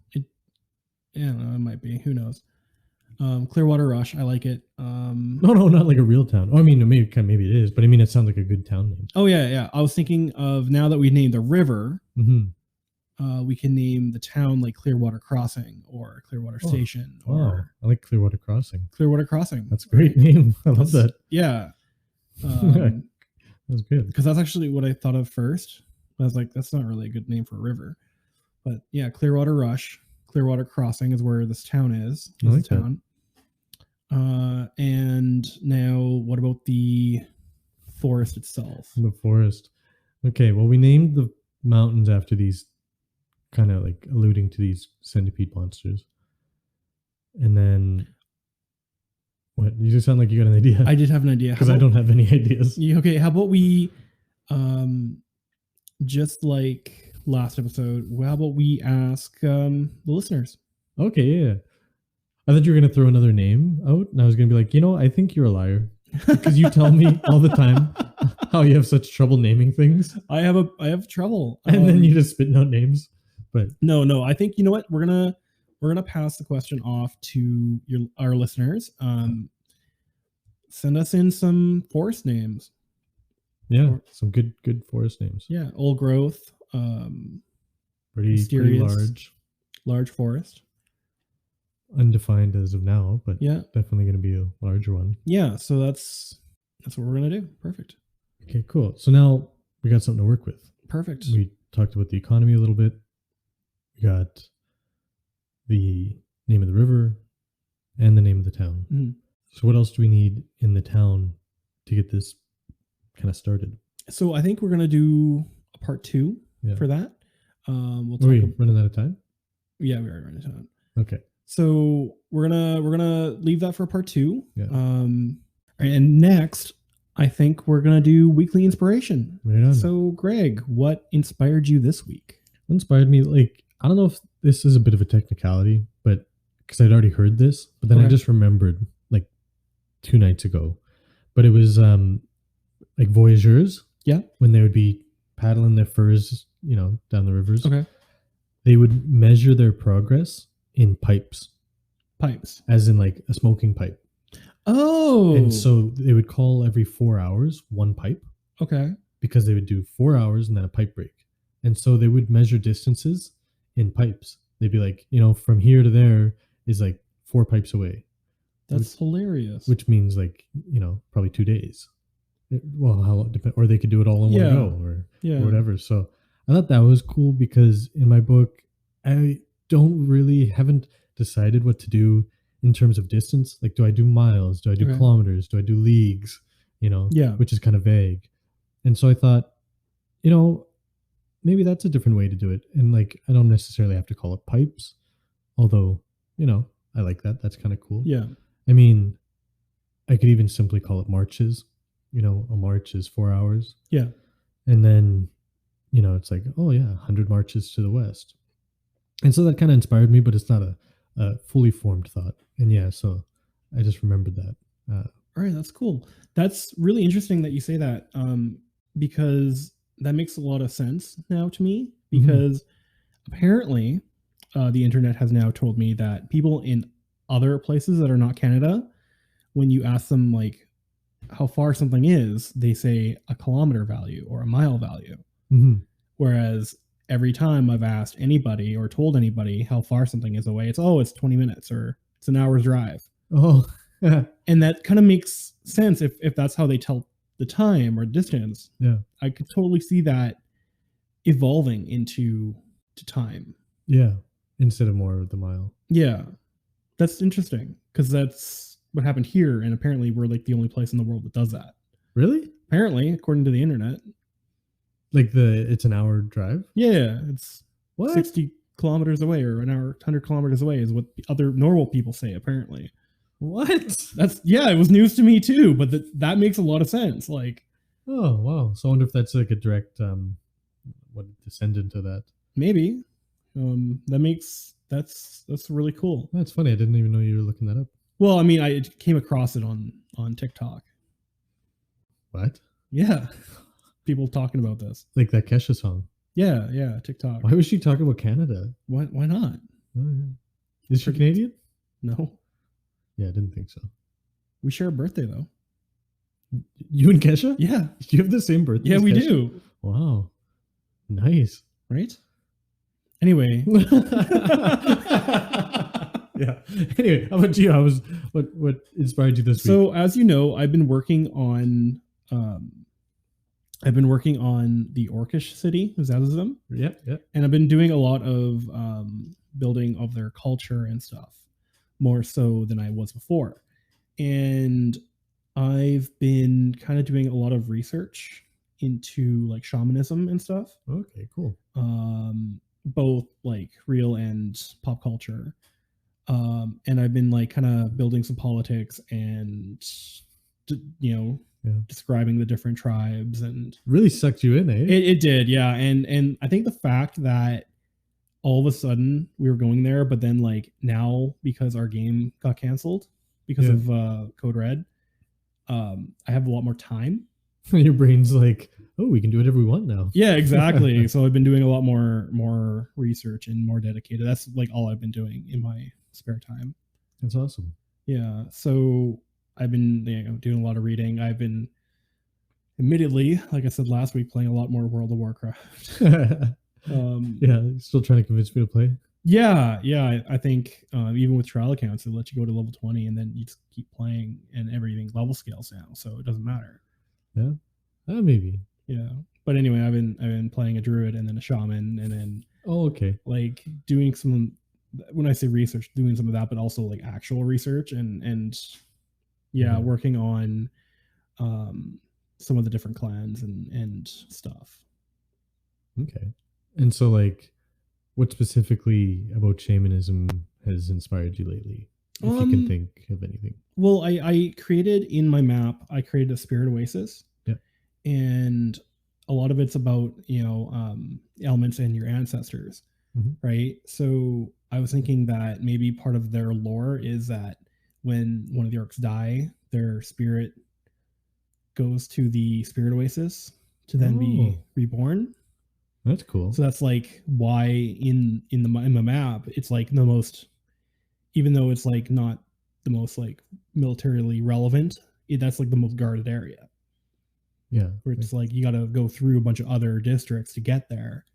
[SPEAKER 1] yeah, it might be. Who knows? Clearwater Rush. I like it.
[SPEAKER 2] No, not like a real town. Oh, I mean, maybe it is, but I mean, it sounds like a good town name.
[SPEAKER 1] Oh yeah, yeah. I was thinking of now that we named the river, we can name the town like Clearwater Crossing or Clearwater Station or
[SPEAKER 2] I like Clearwater Crossing.
[SPEAKER 1] Clearwater Crossing.
[SPEAKER 2] That's a great name. I love that.
[SPEAKER 1] Yeah.
[SPEAKER 2] That's good.
[SPEAKER 1] Because that's actually what I thought of first. I was like, that's not really a good name for a river. But yeah, Clearwater Rush, Clearwater Crossing is where this town is.
[SPEAKER 2] I like
[SPEAKER 1] this town. And now what about the forest itself?
[SPEAKER 2] The forest. Okay, well, we named the mountains after these, kind of like alluding to these centipede monsters. And then, what? You just sound like you got an idea.
[SPEAKER 1] I did have an idea.
[SPEAKER 2] Because I don't have any ideas.
[SPEAKER 1] Okay, how about we, just like last episode, how about we ask the listeners?
[SPEAKER 2] Okay, yeah. I thought you were going to throw another name out, and I was going to be like, I think you're a liar. Because you tell me all the time how you have such trouble naming things.
[SPEAKER 1] I have trouble.
[SPEAKER 2] And then you just spit out names. But
[SPEAKER 1] no, I think, you know what? We're gonna pass the question off to our listeners. Send us in some forest names.
[SPEAKER 2] Yeah, some good forest names.
[SPEAKER 1] Yeah, old growth,
[SPEAKER 2] pretty
[SPEAKER 1] large forest.
[SPEAKER 2] Undefined as of now, but
[SPEAKER 1] yeah,
[SPEAKER 2] definitely going to be a larger one.
[SPEAKER 1] Yeah, so that's what we're going to do. Perfect.
[SPEAKER 2] Okay, cool. So now we got something to work with.
[SPEAKER 1] Perfect.
[SPEAKER 2] We talked about the economy a little bit. We got the name of the river and the name of the town.
[SPEAKER 1] Mm-hmm.
[SPEAKER 2] So what else do we need in the town to get this kind of started?
[SPEAKER 1] So I think we're going to do a part 2 for that.
[SPEAKER 2] We'll talk. Are we running out of time?
[SPEAKER 1] Yeah, we are running out of time.
[SPEAKER 2] Okay.
[SPEAKER 1] So we're gonna leave that for part 2.
[SPEAKER 2] Yeah.
[SPEAKER 1] And next, I think we're gonna do weekly inspiration.
[SPEAKER 2] Right on.
[SPEAKER 1] So Greg, what inspired you this week?
[SPEAKER 2] What inspired me? Like, I don't know if this is a bit of a technicality, but because I'd already heard this, but then I just remembered like 2 nights ago. But it was like voyageurs.
[SPEAKER 1] Yeah.
[SPEAKER 2] When they would be paddling their furs, down the rivers.
[SPEAKER 1] Okay.
[SPEAKER 2] They would measure their progress in pipes, as in like a smoking pipe.
[SPEAKER 1] Oh.
[SPEAKER 2] And so they would call every 4 hours one pipe.
[SPEAKER 1] Okay.
[SPEAKER 2] Because they would do 4 hours and then a pipe break. And so they would measure distances in pipes. They'd be like, from here to there is like 4 pipes away.
[SPEAKER 1] That's hilarious.
[SPEAKER 2] Which means like, probably 2 days. Well, how depend, or they could do it all in one go or whatever. So I thought that was cool because in my book, I haven't decided what to do in terms of distance. Like, do I do miles? Do I do kilometers? Do I do leagues? Which is kind of vague. And so I thought, maybe that's a different way to do it. And like, I don't necessarily have to call it pipes, although, I like that. That's kind of cool.
[SPEAKER 1] Yeah.
[SPEAKER 2] I mean, I could even simply call it marches. A march is 4 hours.
[SPEAKER 1] Yeah.
[SPEAKER 2] And then, it's like, 100 marches to the west. And so that kind of inspired me, but it's not a fully formed thought. And so I just remembered that.
[SPEAKER 1] All right, that's cool. That's really interesting that you say that, because that makes a lot of sense now to me. Because apparently, the internet has now told me that people in other places that are not Canada, when you ask them like how far something is, they say a kilometer value or a mile value.
[SPEAKER 2] Mm-hmm.
[SPEAKER 1] Whereas every time I've asked anybody or told anybody how far something is away, it's 20 minutes or it's an hour's drive.
[SPEAKER 2] Oh,
[SPEAKER 1] and that kind of makes sense if that's how they tell the time or distance,
[SPEAKER 2] Yeah.
[SPEAKER 1] I could totally see that evolving into time.
[SPEAKER 2] Yeah. Instead of more of the mile.
[SPEAKER 1] Yeah, that's interesting because that's what happened here, and apparently we're like the only place in the world that does that.
[SPEAKER 2] Really?
[SPEAKER 1] Apparently, according to the internet.
[SPEAKER 2] Like it's an hour drive?
[SPEAKER 1] Yeah, it's
[SPEAKER 2] What?
[SPEAKER 1] 60 kilometers away or an hour, 100 kilometers away is what other normal people say, apparently.
[SPEAKER 2] What?
[SPEAKER 1] It was news to me too, but that makes a lot of sense. Like,
[SPEAKER 2] Oh, wow. So I wonder if that's like a direct descendant of that.
[SPEAKER 1] maybe that's really cool.
[SPEAKER 2] That's funny. I didn't even know you were looking that up.
[SPEAKER 1] Well, I mean, I came across it on TikTok.
[SPEAKER 2] What?
[SPEAKER 1] Yeah, people talking about this.
[SPEAKER 2] Like that Kesha song.
[SPEAKER 1] Yeah, TikTok.
[SPEAKER 2] Why was she talking about Canada?
[SPEAKER 1] Why not?
[SPEAKER 2] Oh, yeah. Is she Canadian?
[SPEAKER 1] No,
[SPEAKER 2] Yeah, I didn't think so.
[SPEAKER 1] we share a birthday though.
[SPEAKER 2] You and Kesha?
[SPEAKER 1] Yeah,
[SPEAKER 2] You have the same birthday?
[SPEAKER 1] yeah,
[SPEAKER 2] as
[SPEAKER 1] we
[SPEAKER 2] Kesha?
[SPEAKER 1] do.
[SPEAKER 2] Wow. Nice.
[SPEAKER 1] Right. Anyway,
[SPEAKER 2] Yeah. Anyway, how about you? What inspired you this week?
[SPEAKER 1] so as you know, I've been working on the Orcish city, Zazazum,
[SPEAKER 2] Yeah.
[SPEAKER 1] and I've been doing a lot of building of their culture and stuff, more so than I was before. And I've been kind of doing a lot of research into like shamanism and stuff,
[SPEAKER 2] Okay, cool.
[SPEAKER 1] both like real and pop culture. And I've been like kind of building some politics and describing the different tribes, and
[SPEAKER 2] Really sucked you in, eh?
[SPEAKER 1] it did, yeah. And I think the fact that all of a sudden we were going there, but then like now because our game got canceled because of Code Red, I have a lot more time.
[SPEAKER 2] Your brain's like, oh, we can do whatever we want now.
[SPEAKER 1] Yeah, exactly. So I've been doing a lot more research and more dedicated. That's like all I've been doing in my spare time.
[SPEAKER 2] That's awesome.
[SPEAKER 1] Yeah. So I've been doing a lot of reading. I've been, admittedly, like I said last week, playing a lot more World of Warcraft.
[SPEAKER 2] Yeah, still trying to convince me to play.
[SPEAKER 1] Yeah. I think even with trial accounts, they let you go to level 20 and then you just keep playing, and everything level scales now, so it doesn't matter.
[SPEAKER 2] Yeah, maybe.
[SPEAKER 1] Yeah. But anyway, I've been playing a druid and then a shaman, and then
[SPEAKER 2] okay,
[SPEAKER 1] like doing some, when I say research, doing some of that, but also like actual research and working on some of the different clans and stuff.
[SPEAKER 2] Okay. And so like what specifically about shamanism has inspired you lately? If you can think of anything.
[SPEAKER 1] Well, I created in my map, I created a spirit oasis.
[SPEAKER 2] Yeah.
[SPEAKER 1] And a lot of it's about, elements and your ancestors. Mm-hmm. Right. So I was thinking that maybe part of their lore is that when one of the orcs die, their spirit goes to the spirit oasis to then be reborn.
[SPEAKER 2] That's cool.
[SPEAKER 1] So that's like why in the map it's like the most, even though it's like not the most like militarily relevant, that's like the most guarded area.
[SPEAKER 2] Yeah,
[SPEAKER 1] where it's like you got to go through a bunch of other districts to get there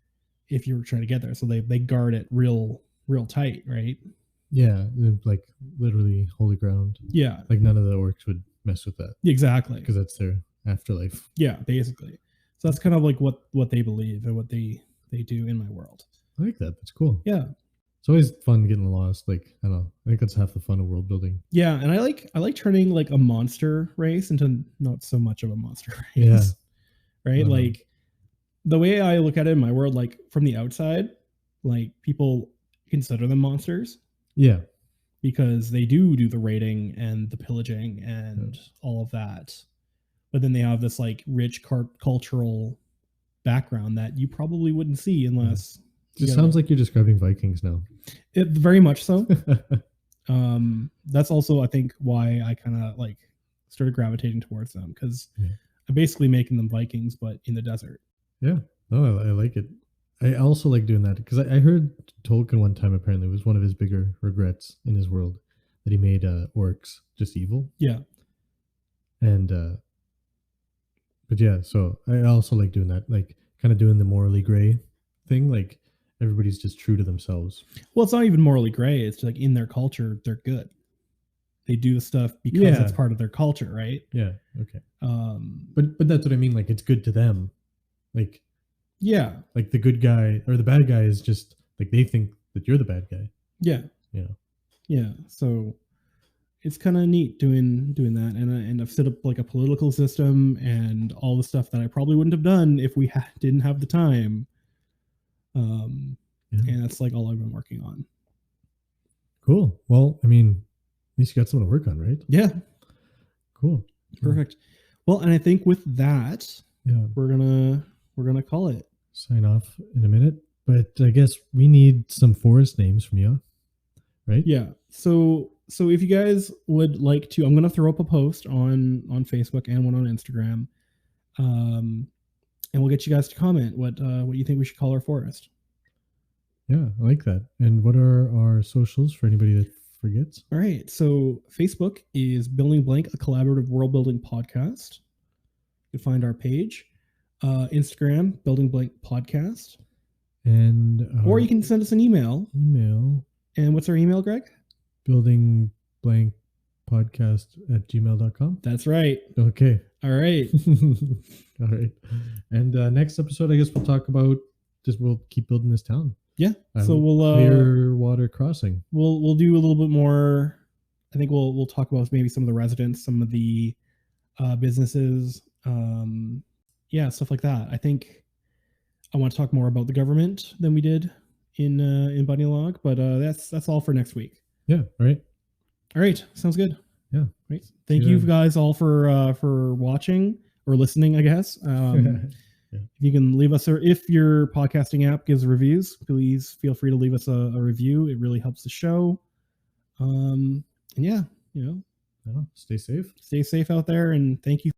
[SPEAKER 1] if you're trying to get there. So they guard it real tight, right?
[SPEAKER 2] Yeah, like literally holy ground.
[SPEAKER 1] Yeah,
[SPEAKER 2] like none of the orcs would mess with that.
[SPEAKER 1] Exactly,
[SPEAKER 2] because that's their afterlife.
[SPEAKER 1] Yeah, basically. So that's kind of like what they believe and what they do in my world.
[SPEAKER 2] I like that. That's cool.
[SPEAKER 1] Yeah.
[SPEAKER 2] It's always fun getting lost. Like, I don't know. I think that's half the fun of world building.
[SPEAKER 1] Yeah, and I like turning like a monster race into not so much of a monster race.
[SPEAKER 2] Yeah.
[SPEAKER 1] Right? Like the way I look at it in my world, like from the outside, like people consider them monsters.
[SPEAKER 2] Yeah.
[SPEAKER 1] Because they do the raiding and the pillaging and all of that. But then they have this like rich cultural background that you probably wouldn't see unless...
[SPEAKER 2] It sounds like you're describing Vikings now.
[SPEAKER 1] It very much so. That's also, I think, why I kind of like started gravitating towards them, because I'm basically making them Vikings, but in the desert.
[SPEAKER 2] Yeah. No, I like it. I also like doing that because I heard Tolkien one time, apparently it was one of his bigger regrets in his world that he made orcs just evil.
[SPEAKER 1] Yeah.
[SPEAKER 2] And, but yeah, so I also like doing that, like kind of doing the morally gray thing, like everybody's just true to themselves.
[SPEAKER 1] Well, it's not even morally gray. It's like in their culture, they're good. they do the stuff because
[SPEAKER 2] Yeah.
[SPEAKER 1] it's part of their culture, right?
[SPEAKER 2] Yeah. Okay.
[SPEAKER 1] Um,
[SPEAKER 2] But that's what I mean. Like, it's good to them. Like
[SPEAKER 1] yeah,
[SPEAKER 2] the good guy or the bad guy is just like they think that you're the bad guy.
[SPEAKER 1] yeah,
[SPEAKER 2] You know.
[SPEAKER 1] yeah. So it's kind of neat doing that, and I've set up like a political system and all the stuff that I probably wouldn't have done if we didn't have the time.
[SPEAKER 2] Yeah.
[SPEAKER 1] And that's like all I've been working on.
[SPEAKER 2] Cool. Well, I mean, at least you got something to work on, right?
[SPEAKER 1] Yeah,
[SPEAKER 2] Cool.
[SPEAKER 1] perfect. Well, and I think with that,
[SPEAKER 2] Yeah.
[SPEAKER 1] we're gonna call it.
[SPEAKER 2] Sign off in a minute, but I guess we need some forest names from you, right?
[SPEAKER 1] Yeah. So if you guys would like to, I'm gonna throw up a post on Facebook and one on Instagram, and we'll get you guys to comment what you think we should call our forest.
[SPEAKER 2] Yeah, I like that. And what are our socials for anybody that forgets?
[SPEAKER 1] All right. So Facebook is Building Blank, a collaborative world building podcast. You can find our page. Instagram, Building Blank Podcast.
[SPEAKER 2] And
[SPEAKER 1] Or you can send us an email.
[SPEAKER 2] email.
[SPEAKER 1] And what's our email, Greg?
[SPEAKER 2] Building Blank Podcast at gmail.com.
[SPEAKER 1] That's right.
[SPEAKER 2] Okay.
[SPEAKER 1] All right.
[SPEAKER 2] All right. And next episode, I guess we'll talk about we'll keep building this town.
[SPEAKER 1] Yeah. So we'll
[SPEAKER 2] Clearwater Crossing.
[SPEAKER 1] We'll do a little bit more. I think we'll talk about maybe some of the residents, some of the businesses, stuff like that. I think I want to talk more about the government than we did in Bunny Log, but that's all for next week.
[SPEAKER 2] Yeah. All right.
[SPEAKER 1] All right. Sounds good.
[SPEAKER 2] Yeah.
[SPEAKER 1] Right. Thank you guys all for watching or listening, I guess.
[SPEAKER 2] Yeah.
[SPEAKER 1] If you can leave us, or if your podcasting app gives reviews, please feel free to leave us a review. It really helps the show. And yeah,
[SPEAKER 2] Stay safe.
[SPEAKER 1] Stay safe out there, and thank you.